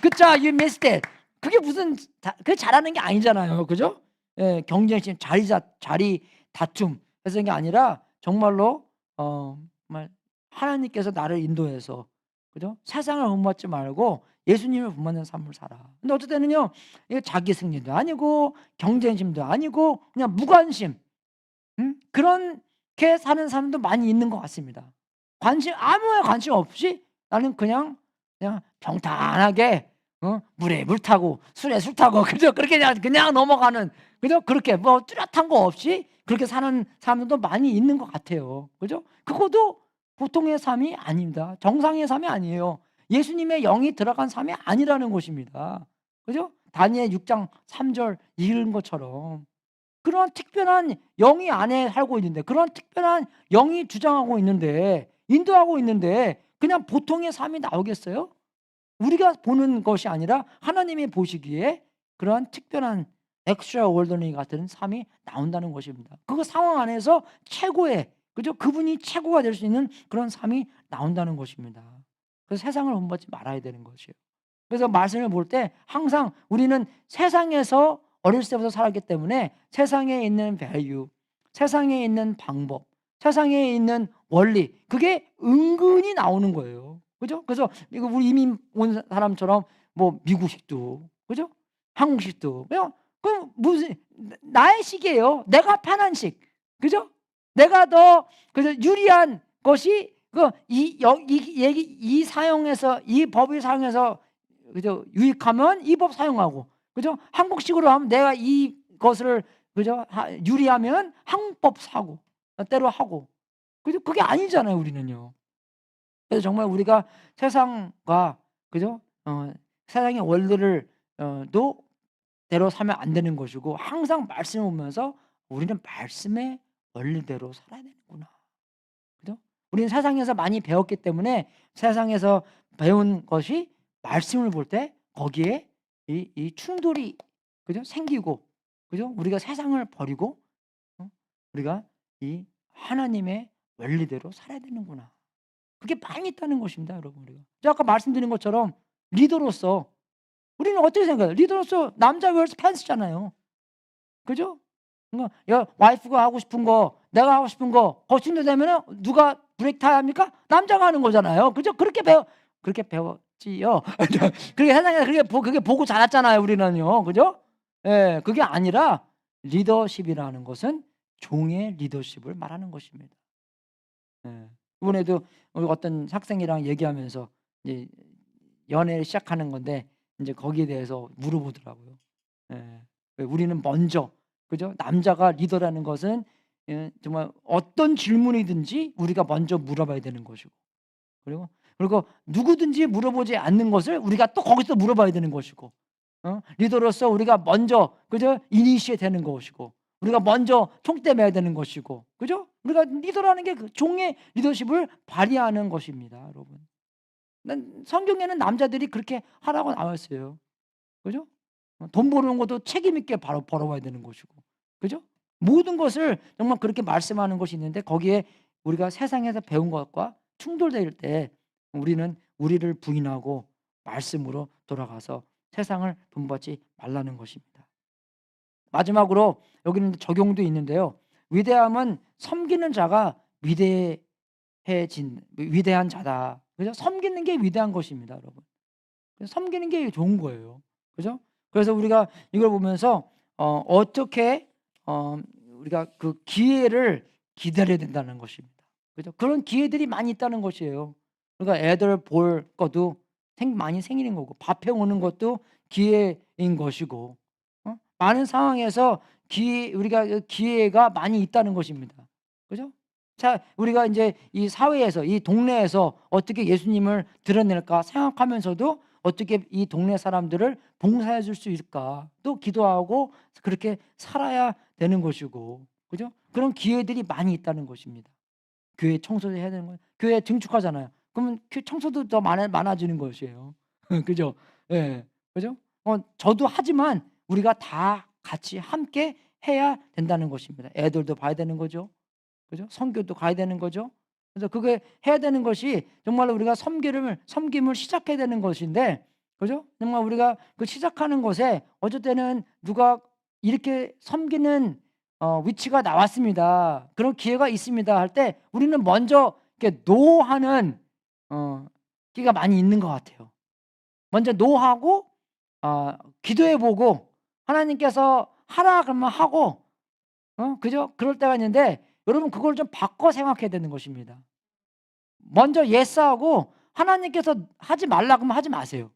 good job, you missed it. 그게 무슨 그게 잘하는 게 아니잖아요. 그죠? 예, 경쟁심, 자리 다툼 해서 게 아니라 정말로 정말 하나님께서 나를 인도해서, 그죠? 세상을 본받지 말고 예수님을 본받는 삶을 살아. 근데 어떨 때는요, 이게 자기 승리도 아니고 경쟁심도 아니고 그냥 무관심, 그렇게 사는 사람도 많이 있는 것 같습니다. 아무에 관심 없이 나는 그냥 평탄하게 물에 물 타고 술에 술 타고 그죠? 그렇게 그냥 넘어가는, 그죠? 그렇게 뭐 뚜렷한 거 없이 그렇게 사는 사람들도 많이 있는 것 같아요. 그죠? 그것도 보통의 삶이 아닙니다. 정상의 삶이 아니에요. 예수님의 영이 들어간 삶이 아니라는 것입니다. 그죠? 다니엘 6장 3절 읽은 것처럼 그런 특별한 영이 안에 살고 있는데, 그런 특별한 영이 주장하고 있는데, 인도하고 있는데 그냥 보통의 삶이 나오겠어요? 우리가 보는 것이 아니라 하나님이 보시기에 그러한 특별한 extraordinary 같은 삶이 나온다는 것입니다. 그 상황 안에서 최고의, 그죠? 그분이 최고가 될 수 있는 그런 삶이 나온다는 것입니다. 그래서 세상을 본받지 말아야 되는 것이에요. 그래서 말씀을 볼 때 항상 우리는 세상에서 어렸을 때부터 살았기 때문에 세상에 있는 value, 세상에 있는 방법, 세상에 있는 원리, 그게 은근히 나오는 거예요. 그죠? 그래서 이거 우리 이민 온 사람처럼 뭐 미국식도, 그죠? 한국식도 그냥 그 무슨 나의 식이에요. 내가 편한 식, 그죠? 내가 더 그래서 유리한 것이 이 사용해서 이 법을 사용해서, 그죠? 유익하면 이 법 사용하고, 그죠? 한국식으로 하면 내가 이것을, 그죠? 유리하면 한국법 사고 때로 하고, 그죠? 그게 아니잖아요, 우리는요. 그래서 정말 우리가 세상과, 그죠? 세상의 원리를 도 대로 살면 안 되는 것이고, 항상 말씀을 보면서 우리는 말씀의 원리대로 살아야 되는구나. 그죠? 우리는 세상에서 많이 배웠기 때문에 세상에서 배운 것이 말씀을 볼 때 거기에 이 충돌이, 그죠? 생기고, 그죠? 우리가 세상을 버리고 우리가 이 하나님의 원리대로 살아야 되는구나. 그게 많이 있다는 것입니다, 여러분. 우리가 제가 아까 말씀드린 것처럼 리더로서 우리는 어떻게 생각해요? 리더로서 남자 vs 펜스잖아요. 그죠? 그러니까 와이프가 하고 싶은 거, 내가 하고 싶은 거 거친되면은 누가 브레이크 타야 합니까? 남자가 하는 거잖아요. 그죠? 그렇게 배웠지요. 그게 세상에서 그게 보고 자랐잖아요, 우리는요. 그죠? 예, 그게 아니라 리더십이라는 것은 종의 리더십을 말하는 것입니다. 예. 이번에도 우리 어떤 학생이랑 얘기하면서 이제 연애를 시작하는 건데 이제 거기에 대해서 물어보더라고요. 예. 왜 우리는 먼저, 그죠? 남자가 리더라는 것은 정말 어떤 질문이든지 우리가 먼저 물어봐야 되는 것이고, 그리고 누구든지 물어보지 않는 것을 우리가 또 거기서 물어봐야 되는 것이고, 리더로서 우리가 먼저, 그죠? 이니시에 되는 것이고, 우리가 먼저 총대 매야 되는 것이고, 그죠? 우리가 리더라는 게 그 종의 리더십을 발휘하는 것입니다, 여러분. 성경에는 남자들이 그렇게 하라고 나와 있어요. 그죠? 돈 버는 것도 책임 있게 바로 벌어와야 되는 것이고, 그죠? 모든 것을 정말 그렇게 말씀하는 것이 있는데 거기에 우리가 세상에서 배운 것과 충돌될 때 우리는 우리를 부인하고 말씀으로 돌아가서 세상을 본받지 말라는 것입니다. 마지막으로 여기는 적용도 있는데요. 위대함은 섬기는 자가 위대한 자다. 그죠? 섬기는 게 위대한 것입니다, 여러분. 섬기는 게 좋은 거예요. 그죠? 그래서 우리가 이걸 보면서 어떻게 우리가 그 기회를 기다려야 된다는 것입니다. 그죠? 그런 기회들이 많이 있다는 것이에요. 그러니까 애들 볼 것도 많이 생기는 거고, 밥 해 오는 것도 기회인 것이고, 많은 상황에서 우리가 그 기회가 많이 있다는 것입니다. 그죠? 자, 우리가 이제 이 사회에서, 이 동네에서 어떻게 예수님을 드러낼까 생각하면서도 어떻게 이 동네 사람들을 봉사해 줄 수 있을까 또 기도하고 그렇게 살아야 되는 것이고, 그죠? 그런 기회들이 많이 있다는 것입니다. 교회 청소도 해야 되는 거예요. 교회 증축하잖아요. 그러면 청소도 더 많아지는 것이에요. 그죠? 예. 그죠? 저도 하지만 우리가 다 같이 함께 해야 된다는 것입니다. 애들도 봐야 되는 거죠. 그죠? 선교도 가야 되는 거죠. 그래서 그게 해야 되는 것이 정말로 우리가 섬김을 시작해야 되는 것인데, 그죠? 정말 우리가 그 시작하는 것에 어쩔 때는 누가 이렇게 섬기는 위치가 나왔습니다. 그런 기회가 있습니다. 할 때 우리는 먼저 이렇게 노하는 기가 많이 있는 것 같아요. 먼저 노하고 기도해 보고 하나님께서 하라 그러면 하고 그죠? 그럴 때가 있는데 여러분 그걸 좀 바꿔 생각해야 되는 것입니다. 먼저 예스하고 하나님께서 하지 말라 그러면 하지 마세요.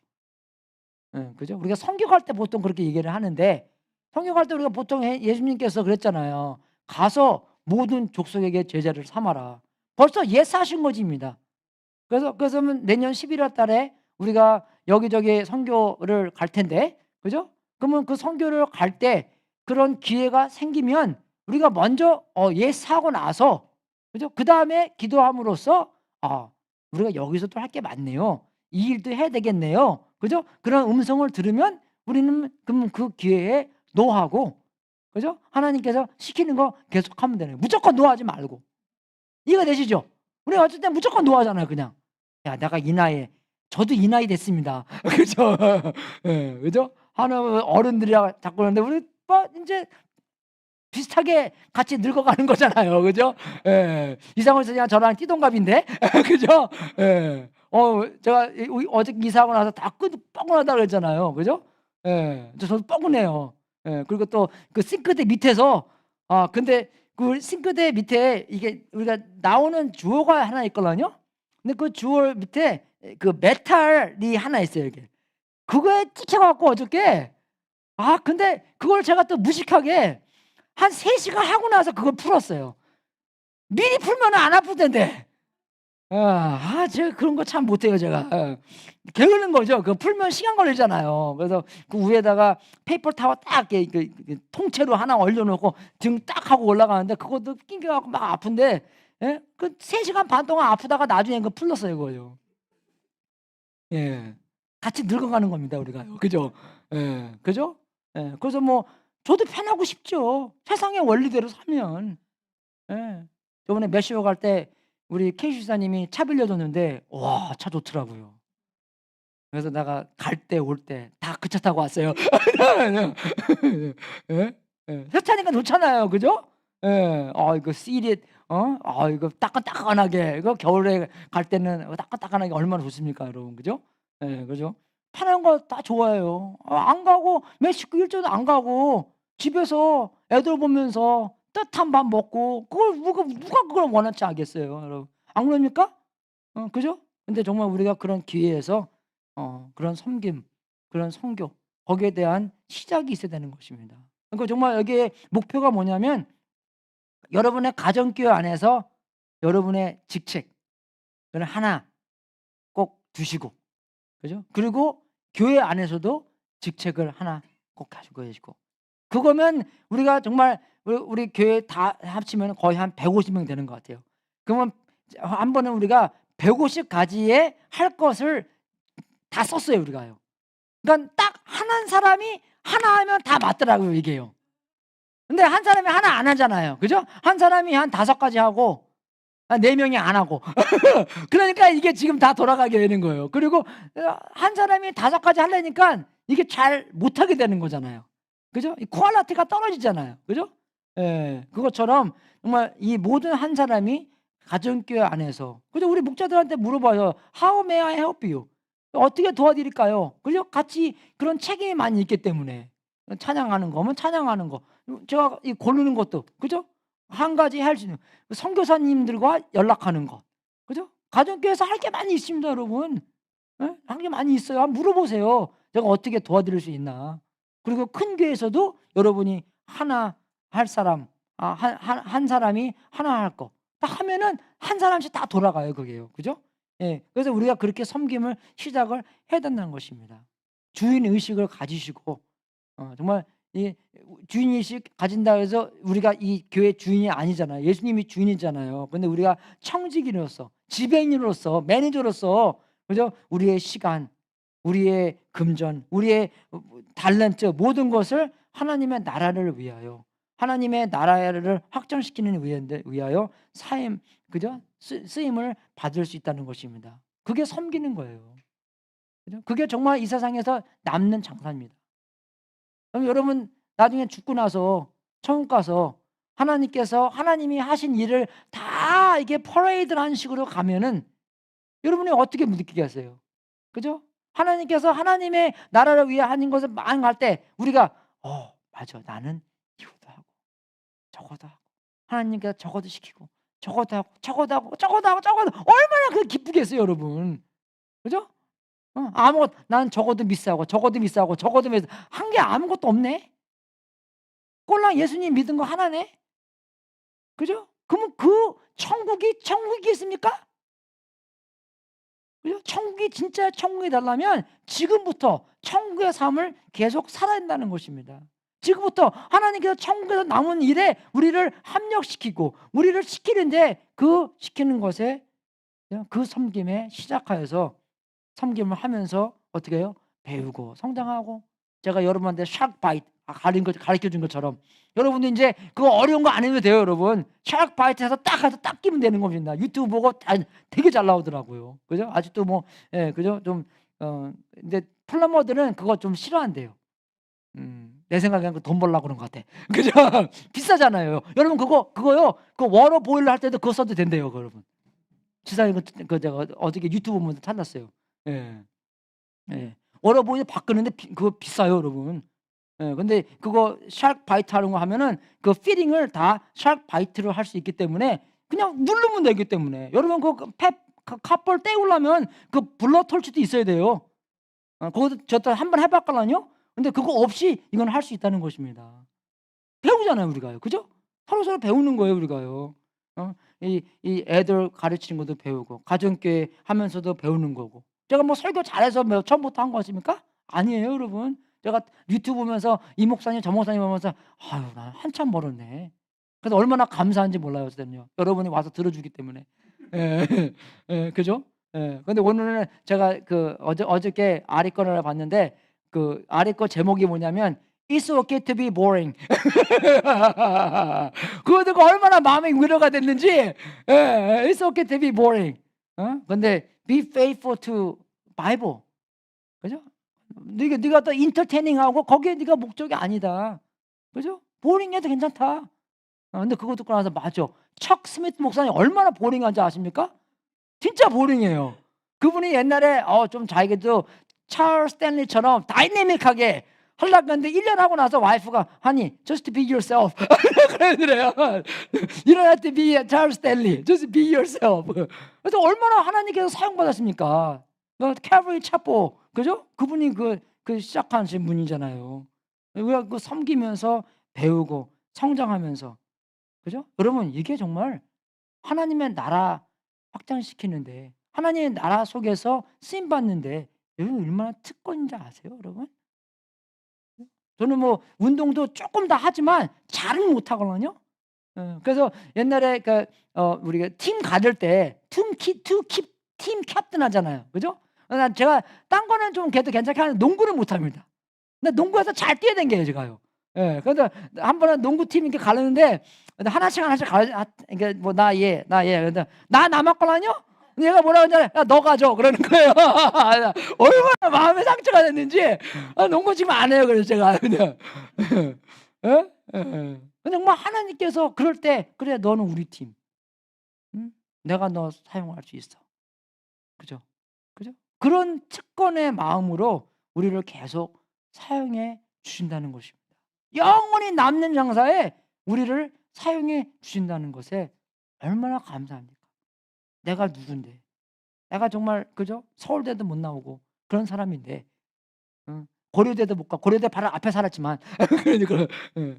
그죠? 우리가 성경할 때 보통 그렇게 얘기를 하는데 성경할 때 우리가 보통 예수님께서 그랬잖아요. 가서 모든 족속에게 제자를 삼아라. 벌써 예스하신 것입니다. 그래서 내년 11월 달에 우리가 여기저기 선교를 갈 텐데, 그죠? 그러면 그 선교를 갈 때 그런 기회가 생기면 우리가 먼저 예스하고 나서, 그죠? 그 다음에 기도함으로써 우리가 여기서도 할 게 많네요. 이 일도 해야 되겠네요. 그죠? 그런 음성을 들으면 우리는 그럼 그 기회에 노하고, 그죠? 하나님께서 시키는 거 계속하면 되는 거예요. 무조건 노하지 말고. 이해가 되시죠? 우리가 어쩔 때 무조건 노하잖아요. 그냥 야 내가 이 나이에, 저도 이 나이 됐습니다. 그죠? 예, 그죠? 하나 어른들이랑 자꾸 그러는데 우리 이제 비슷하게 같이 늙어가는 거잖아요. 그죠? 예. 이상훈 선생님 저랑 띠동갑인데 그죠? 예. 제가 어제 이사하고 나서 다 뻐근하다 그랬잖아요. 그죠? 예. 저도 뻐근해요. 예. 그리고 또 그 싱크대 밑에서 근데 그 싱크대 밑에 이게 우리가 나오는 주어가 하나 있거든요. 근데 그 주어 밑에 그 메탈이 하나 있어요. 이게 그거에 찍혀 갖고 어저께 근데 그걸 제가 또 무식하게 한 3시간 하고 나서 그걸 풀었어요. 미리 풀면 안 아플 텐데. 제가 그런 거 참 못해요, 제가. 게으른 거죠. 그거 풀면 시간 걸리잖아요. 그래서 그 위에다가 페이퍼 타워 딱 이렇게 통째로 하나 얼려놓고 등 딱 하고 올라가는데 그것도 낑겨갖고 막 아픈데, 예? 그 3시간 반 동안 아프다가 나중에 그거 풀렸어요, 그거요. 예. 같이 늙어가는 겁니다, 우리가요. 그죠? 예. 그죠? 예. 그래서 뭐 저도 편하고 싶죠. 세상의 원리대로 살면. 예. 저번에 멕시코 갈 때 우리 케이 집사님이 차 빌려줬는데 와, 차 좋더라고요. 그래서 내가 갈 때 올 때 다 그 차 타고 왔어요. 예? 예. 새 차니까 좋잖아요. 그죠? 예. 이거 시릿 이거 따끈따끈하게 이거 겨울에 갈 때는 따끈따끈하게 얼마나 좋습니까, 여러분. 그죠? 예. 그죠? 편한 거 다 좋아해요. 안 가고 멕시코 일주일도 안 가고 집에서 애들 보면서 뜨뜻한 밥 먹고 그걸 누가 그걸 원하지 않겠어요, 여러분. 안 그럽니까? 그죠? 근데 정말 우리가 그런 기회에서 그런 섬김, 그런 선교 거기에 대한 시작이 있어야 되는 것입니다. 그러니까 정말 여기에 목표가 뭐냐면 여러분의 가정교회 안에서 여러분의 직책 그걸 하나 꼭 두시고, 그죠? 그리고 교회 안에서도 직책을 하나 꼭 가지고 계시고, 그거면 우리가 정말 우리 교회 다 합치면 거의 한 150명 되는 것 같아요. 그러면 한 번은 우리가 150가지의 할 것을 다 썼어요, 우리가요. 그러니까 딱 하는 사람이 하나 하면 다 맞더라고요, 이게요. 근데 한 사람이 하나 안 하잖아요. 그죠? 한 사람이 한 5가지 하고 4명이 안 하고 그러니까 이게 지금 다 돌아가게 되는 거예요. 그리고 한 사람이 5가지 하려니까 이게 잘 못하게 되는 거잖아요. 그죠? 이 퀄리티가 떨어지잖아요. 그죠? 예. 그것처럼 정말 이 모든 한 사람이 가정교회 안에서, 그죠? 우리 목자들한테 물어봐요. How may I help you? 어떻게 도와드릴까요? 그죠? 같이 그런 책임이 많이 있기 때문에 찬양하는 거면 찬양하는 거, 제가 이 고르는 것도, 그죠? 한 가지 할 수 있는 선교사님들과 연락하는 것, 그죠? 가정교회에서 할 게 많이 있습니다, 여러분. 예? 할 게 많이 있어요. 한번 물어보세요. 제가 어떻게 도와드릴 수 있나. 그리고 큰 교회에서도 여러분이 하나 할 사람, 한 사람이 하나 할 거. 딱 하면은 한 사람씩 다 돌아가요, 그게요. 그죠? 예. 그래서 우리가 그렇게 섬김을 시작을 해야 된다는 것입니다. 주인 의식을 가지시고, 정말 이 주인 의식 가진다 해서 우리가 이 교회 주인이 아니잖아요. 예수님이 주인이잖아요. 근데 우리가 청지기로서, 지배인으로서, 매니저로서, 그죠? 우리의 시간, 우리의 금전, 우리의 달란트, 모든 것을 하나님의 나라를 위하여, 하나님의 나라를 확장시키는 위하여 사임, 그죠? 쓰임을 받을 수 있다는 것입니다. 그게 섬기는 거예요. 그죠? 그게 정말 이 세상에서 남는 장사입니다. 그럼 여러분 나중에 죽고 나서 천국 가서 하나님께서 하나님이 하신 일을 다 이게 퍼레이드라는 식으로 가면은 여러분이 어떻게 느끼겠어요? 그죠? 하나님께서 하나님의 나라를 위해 하는 것을 망할 때 우리가 맞아, 나는 이것도 하고 저것도 하고 하나님께서 저것도 시키고 저것도 하고 저것도 하고 저것도 하고 저것도, 얼마나 그 기쁘겠어요, 여러분. 그죠? 아무것, 난 저것도 미스하고 저것도 미스하고 저것도 미스, 한 게 아무것도 없네. 꼴랑 예수님 믿은 거 하나네. 그죠? 그러면 그 천국이겠습니까? 그죠? 천국이 진짜 천국이 되려면 지금부터 천국의 삶을 계속 살아야 된다는 것입니다. 지금부터 하나님께서 천국에서 남은 일에 우리를 합력시키고 우리를 시키는데, 그 시키는 것에, 그 섬김에 시작하여서 섬김을 하면서 어떻게 해요? 배우고 성장하고. 제가 여러분한테 샥 바이트 가르쳐 준 것처럼 여러분도 이제 그거 어려운 거 안 해도 돼요, 여러분. 샥 바이트해서 딱 가서 딱 끼면 되는 겁니다. 유튜브 보고 되게 잘 나오더라고요. 그죠? 아직도 뭐, 예, 그죠? 좀 근데 플러머들은 그거 좀 싫어한대요. 내 생각에는 돈 벌려고 그런 것 같아. 그죠? 비싸잖아요. 여러분 그거요. 그 워터 보일러 할 때도 그거 써도 된대요, 여러분. 지사님 제가 어저께 유튜브 보면서 찾았어요. 예. 예. 워터 보일러 바꾸는데 그거 비싸요, 여러분. 예. 근데 그거 샥 바이트 하는 거 하면은 그 피딩을 다 샥 바이트로 할 수 있기 때문에 그냥 누르면 되기 때문에, 여러분 컵볼 때우려면 그 블러 톨치도 있어야 돼요. 그것도 저도 한번 해 봤거든요. 근데 그거 없이 이건 할 수 있다는 것입니다. 배우잖아요, 우리가요. 그죠? 서로서로 배우는 거예요, 우리가요. 이 애들 가르치는 것도 배우고 가정교회 하면서도 배우는 거고. 제가 뭐 설교 잘해서 처음부터 한 것입니까? 아니에요, 여러분. 제가 유튜브 보면서 이 목사님 저 목사님 보면서 아유, 나 한참 멀었네. 그래서 얼마나 감사한지 몰라요, 저는요. 여러분이 와서 들어주기 때문에. 예. 예, 그죠? 예. 근데 오늘은 제가 어저께 아리 거를 봤는데, 그 아리 거 제목이 뭐냐면 It's okay to be boring. 그거 듣고 얼마나 마음이 위로가 됐는지. 예, It's okay to be boring. 근데 be faithful to Bible. 그죠? 네가 또 인터테이닝하고 거기에 네가 목적이 아니다. 그죠? 보링해도 괜찮다. 근데 그거 듣고 나서 맞아. 척 스미스 목사님 얼마나 보링한지 아십니까? 진짜 보링해요. 그분이 옛날에 좀 자기도 찰스 스탠리처럼 다이내믹하게 하려고 했는데 1년 하고 나서 와이프가 honey, just be yourself. 그러더래요. You don't have to be 찰스 스탠리. Just be yourself. 그래서 얼마나 하나님께서 사용받았습니까? 캐버리 차포, 그죠? 그분이 그 시작하신 분이잖아요. 우리가 그 섬기면서 배우고 성장하면서, 그죠? 여러분 이게 정말 하나님의 나라 확장시키는데, 하나님의 나라 속에서 쓰임 받는데 여러분 얼마나 특권인지 아세요, 여러분? 저는 뭐 운동도 조금 다 하지만 잘은 못하거든요. 그래서 옛날에 우리가 팀 가질 때 팀 캡틴 하잖아요, 그죠? 제가 딴 거는 좀 그래도 괜찮게 하는데 농구는 못합니다. 근데 농구에서 잘 뛰어야 된 게요, 제가요. 예, 그래서 한 번은 농구팀 이렇게 가르는데 하나씩 이게 뭐 나 얘. 근데 나 남았거든요. 얘가 뭐라 그러냐, 야, 너 가져 그러는 거예요. 얼마나 마음에 상처가 됐는지. 농구 지금 안 해요, 그래서 제가 그냥. 예? 예. 정말 하나님께서 그럴 때 그래, 너는 우리 팀. 응? 내가 너 사용할 수 있어. 그죠? 그죠? 그런 특권의 마음으로 우리를 계속 사용해 주신다는 것입니다. 영원히 남는 장사에 우리를 사용해 주신다는 것에 얼마나 감사합니까? 내가 누군데? 내가 정말, 그죠? 서울대도 못 나오고 그런 사람인데, 고려대도 못 가. 고려대 바로 앞에 살았지만 그러니까,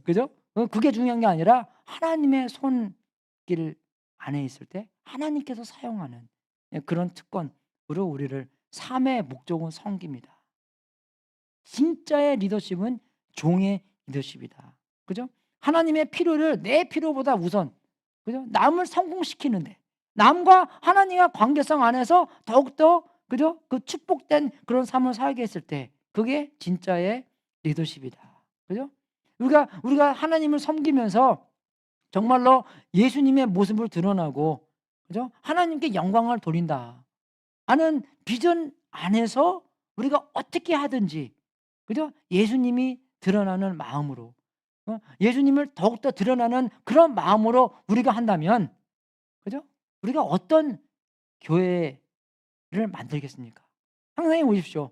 그죠? 그게 중요한 게 아니라 하나님의 손길 안에 있을 때 하나님께서 사용하는 그런 특권으로 우리를 삶의 목적은 섬깁니다. 진짜의 리더십은 종의 리더십이다. 그죠? 하나님의 필요를 내 필요보다 우선, 그죠? 남을 성공시키는데, 남과 하나님과 관계성 안에서 더욱더, 그죠? 그 축복된 그런 삶을 살게 했을 때 그게 진짜의 리더십이다. 그죠? 우리가 하나님을 섬기면서 정말로 예수님의 모습을 드러나고, 그죠? 하나님께 영광을 돌린다 하는 비전 안에서 우리가 어떻게 하든지, 그죠? 예수님이 드러나는 마음으로, 예수님을 더욱더 드러나는 그런 마음으로 우리가 한다면, 그죠? 우리가 어떤 교회를 만들겠습니까? 상상해 보십시오.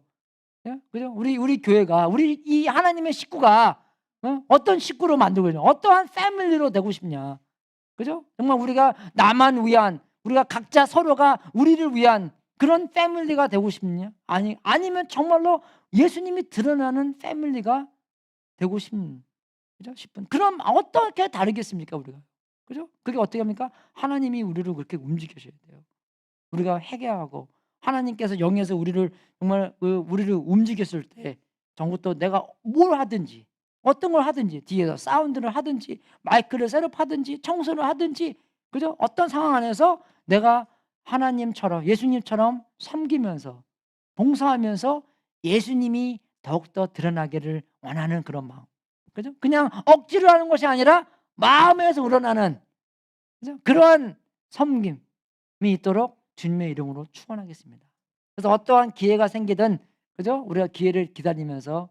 예? 그죠? 우리 교회가, 우리 이 하나님의 식구가 어떤 식구로 만들고 있냐, 어떠한 패밀리로 되고 싶냐, 그죠? 정말 우리가 나만 위한, 우리가 각자 서로가 우리를 위한 그런 패밀리가 되고 싶냐? 아니면 정말로 예수님이 드러나는 패밀리가 되고 싶은, 그죠? 싶은. 그럼 어떻게 다르겠습니까, 우리가? 그죠? 그게 어떻게 합니까? 하나님이 우리를 그렇게 움직이셔야 돼요. 우리가 회개하고 하나님께서 영에서 우리를 정말 우리를 움직였을 때 전부터 내가 뭘 하든지, 어떤 걸 하든지, 뒤에서 사운드를 하든지, 마이크를 셋업하든지, 청소를 하든지, 그죠? 어떤 상황 안에서 내가 하나님처럼, 예수님처럼 섬기면서, 봉사하면서 예수님이 더욱더 드러나기를 원하는 그런 마음, 그죠? 그냥 억지로 하는 것이 아니라 마음에서 우러나는, 그죠? 그러한 섬김이 있도록 주님의 이름으로 축원하겠습니다. 그래서 어떠한 기회가 생기든, 그죠? 우리가 기회를 기다리면서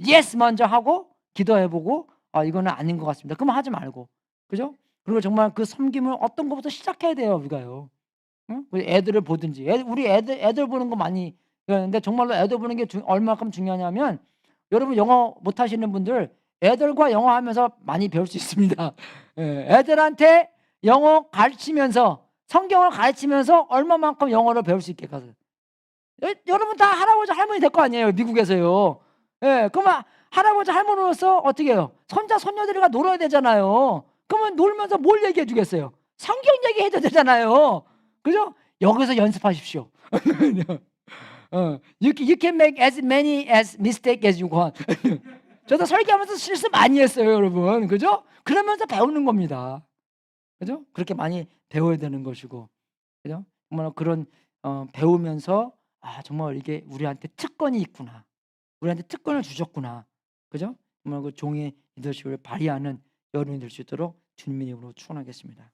예스 먼저 하고 기도해보고, 이거는 아닌 것 같습니다, 그러면 하지 말고, 그죠? 그리고 정말 그 섬김을 어떤 것부터 시작해야 돼요, 우리가요. 응? 우리 애들을 보든지, 우리 애들 보는 거 많이. 근데 정말로 애들 보는 게 얼마큼 중요하냐면, 여러분 영어 못하시는 분들 애들과 영어 하면서 많이 배울 수 있습니다. 예, 애들한테 영어 가르치면서, 성경을 가르치면서 얼마만큼 영어를 배울 수 있게 가서, 여러분 다 할아버지 할머니 될 거 아니에요, 미국에서요. 예, 그러면 할아버지 할머니로서 어떻게 해요? 손자 손녀들이가 놀아야 되잖아요. 그러면 놀면서 뭘 얘기해 주겠어요? 성경 얘기해도 되잖아요. 그죠? 여기서 연습하십시오. You can make as many as mistake as you want. 저도 설교하면서 실수 많이 했어요, 여러분. 그죠? 그러면서 배우는 겁니다. 그죠? 그렇게 많이 배워야 되는 것이고, 그죠? 정말 그런 배우면서, 정말 이게 우리한테 특권이 있구나, 우리한테 특권을 주셨구나, 그죠? 정말 그 종의 리더십을 발휘하는 여러분이 될 수 있도록 주님의 이름으로 축원하겠습니다.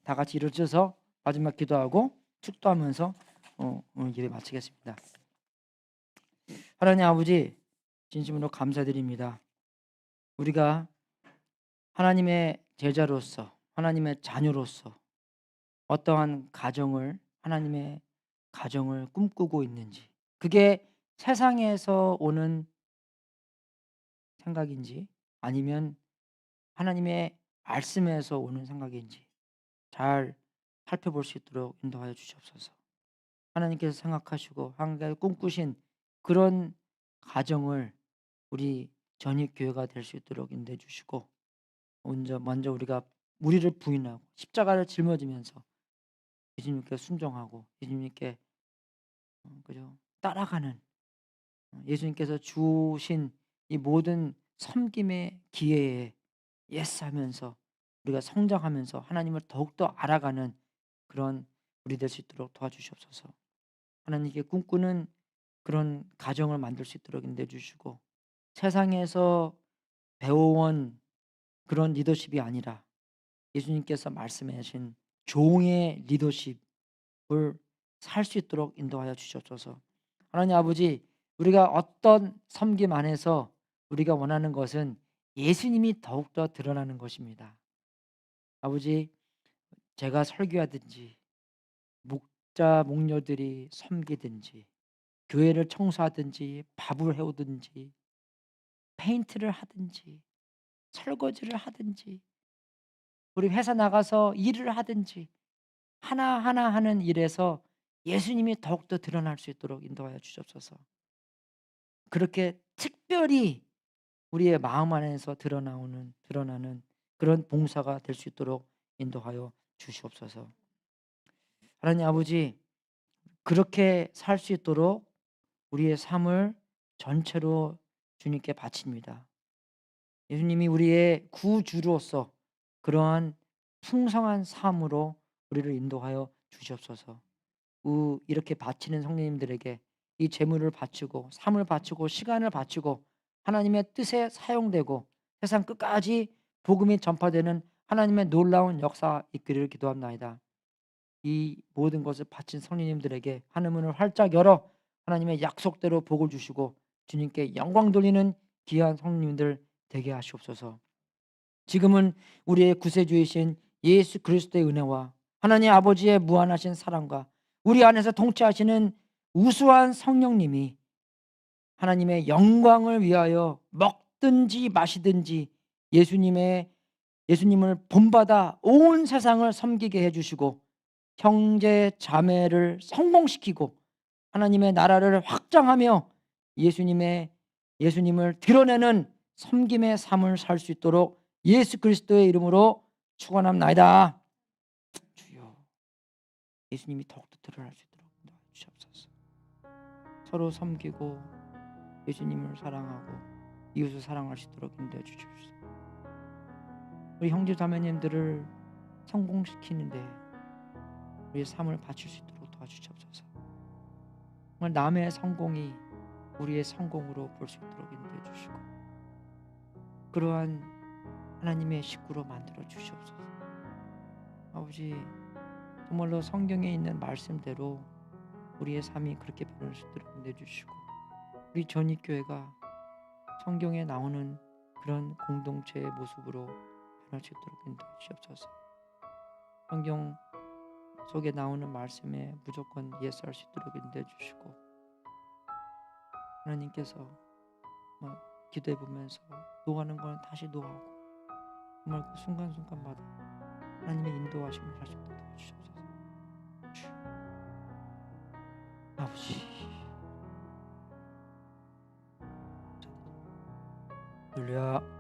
다 같이 일어서서 마지막 기도하고 축도하면서 오늘 예배 마치겠습니다. 하나님 아버지, 진심으로 감사드립니다. 우리가 하나님의 제자로서, 하나님의 자녀로서 어떠한 하나님의 가정을 꿈꾸고 있는지, 그게 세상에서 오는 생각인지 아니면 하나님의 말씀에서 오는 생각인지 잘 살펴볼 수 있도록 인도하여 주시옵소서. 하나님께서 생각하시고 하나님께서 꿈꾸신 그런 가정을 우리 전익교회가 될 수 있도록 인도해 주시고, 먼저 우리가 우리를 부인하고 십자가를 짊어지면서 예수님께 순종하고 예수님께 그죠? 따라가는, 예수님께서 주신 이 모든 섬김의 기회에 예스하면서 우리가 성장하면서 하나님을 더욱더 알아가는 그런 우리 될 수 있도록 도와주시옵소서. 하나님께 꿈꾸는 그런 가정을 만들 수 있도록 인도해 주시고, 세상에서 배워온 그런 리더십이 아니라 예수님께서 말씀하신 종의 리더십을 살 수 있도록 인도하여 주시옵소서. 하나님 아버지, 우리가 어떤 섬김 안에서 우리가 원하는 것은 예수님이 더욱더 드러나는 것입니다. 아버지, 제가 설교하든지 목자 목녀들이 섬기든지 교회를 청소하든지 밥을 해오든지 페인트를 하든지 설거지를 하든지 우리 회사 나가서 일을 하든지 하나하나 하는 일에서 예수님이 더욱더 드러날 수 있도록 인도하여 주옵소서. 그렇게 특별히 우리의 마음 안에서 드러나는 그런 봉사가 될 수 있도록 인도하여 주시옵소서. 하나님 아버지, 그렇게 살 수 있도록 우리의 삶을 전체로 주님께 바칩니다. 예수님이 우리의 구주로서 그러한 풍성한 삶으로 우리를 인도하여 주시옵소서. 이렇게 바치는 성령님들에게 이 재물을 바치고 삶을 바치고 시간을 바치고 하나님의 뜻에 사용되고 세상 끝까지 복음이 전파되는 하나님의 놀라운 역사 있기를 기도합나이다. 이 모든 것을 바친 성령님들에게 하늘문을 활짝 열어 하나님의 약속대로 복을 주시고 주님께 영광 돌리는 귀한 성령님들 되게 하시옵소서. 지금은 우리의 구세주이신 예수 그리스도의 은혜와 하나님 아버지의 무한하신 사랑과 우리 안에서 통치하시는 우수한 성령님이 하나님의 영광을 위하여 먹든지 마시든지 예수님을 본받아 온 세상을 섬기게 해주시고 형제 자매를 성공시키고 하나님의 나라를 확장하며 예수님을 드러내는 섬김의 삶을 살 수 있도록 예수 그리스도의 이름으로 축원합나이다. 주여, 예수님이 더욱더 드러날 수 있도록 도와주시옵소서. 서로 섬기고 예수님을 사랑하고 이웃을 사랑할 수 있도록 인도해 주십시오. 우리 형제 자매님들을 성공시키는데 우리의 삶을 바칠 수 있도록 도와주시옵소서. 정말 남의 성공이 우리의 성공으로 볼 수 있도록 인도해 주시고 그러한 하나님의 식구로 만들어 주시옵소서. 아버지, 정말로 성경에 있는 말씀대로 우리의 삶이 그렇게 변할 수 있도록 인도해 주시고 우리 전익교회가 성경에 나오는 그런 공동체의 모습으로 변할 수 있도록 인도해 주시옵소서. 성경 속에 나오는 말씀에 무조건 예스할 수 있도록 인도해 주시고 하나님께서 기도해 보면서 노하는 건 다시 노하고 정말 그 순간순간마다 하나님의 인도하심을 할 수 있도록 도와주시옵소서. 아버지, 할렐루야.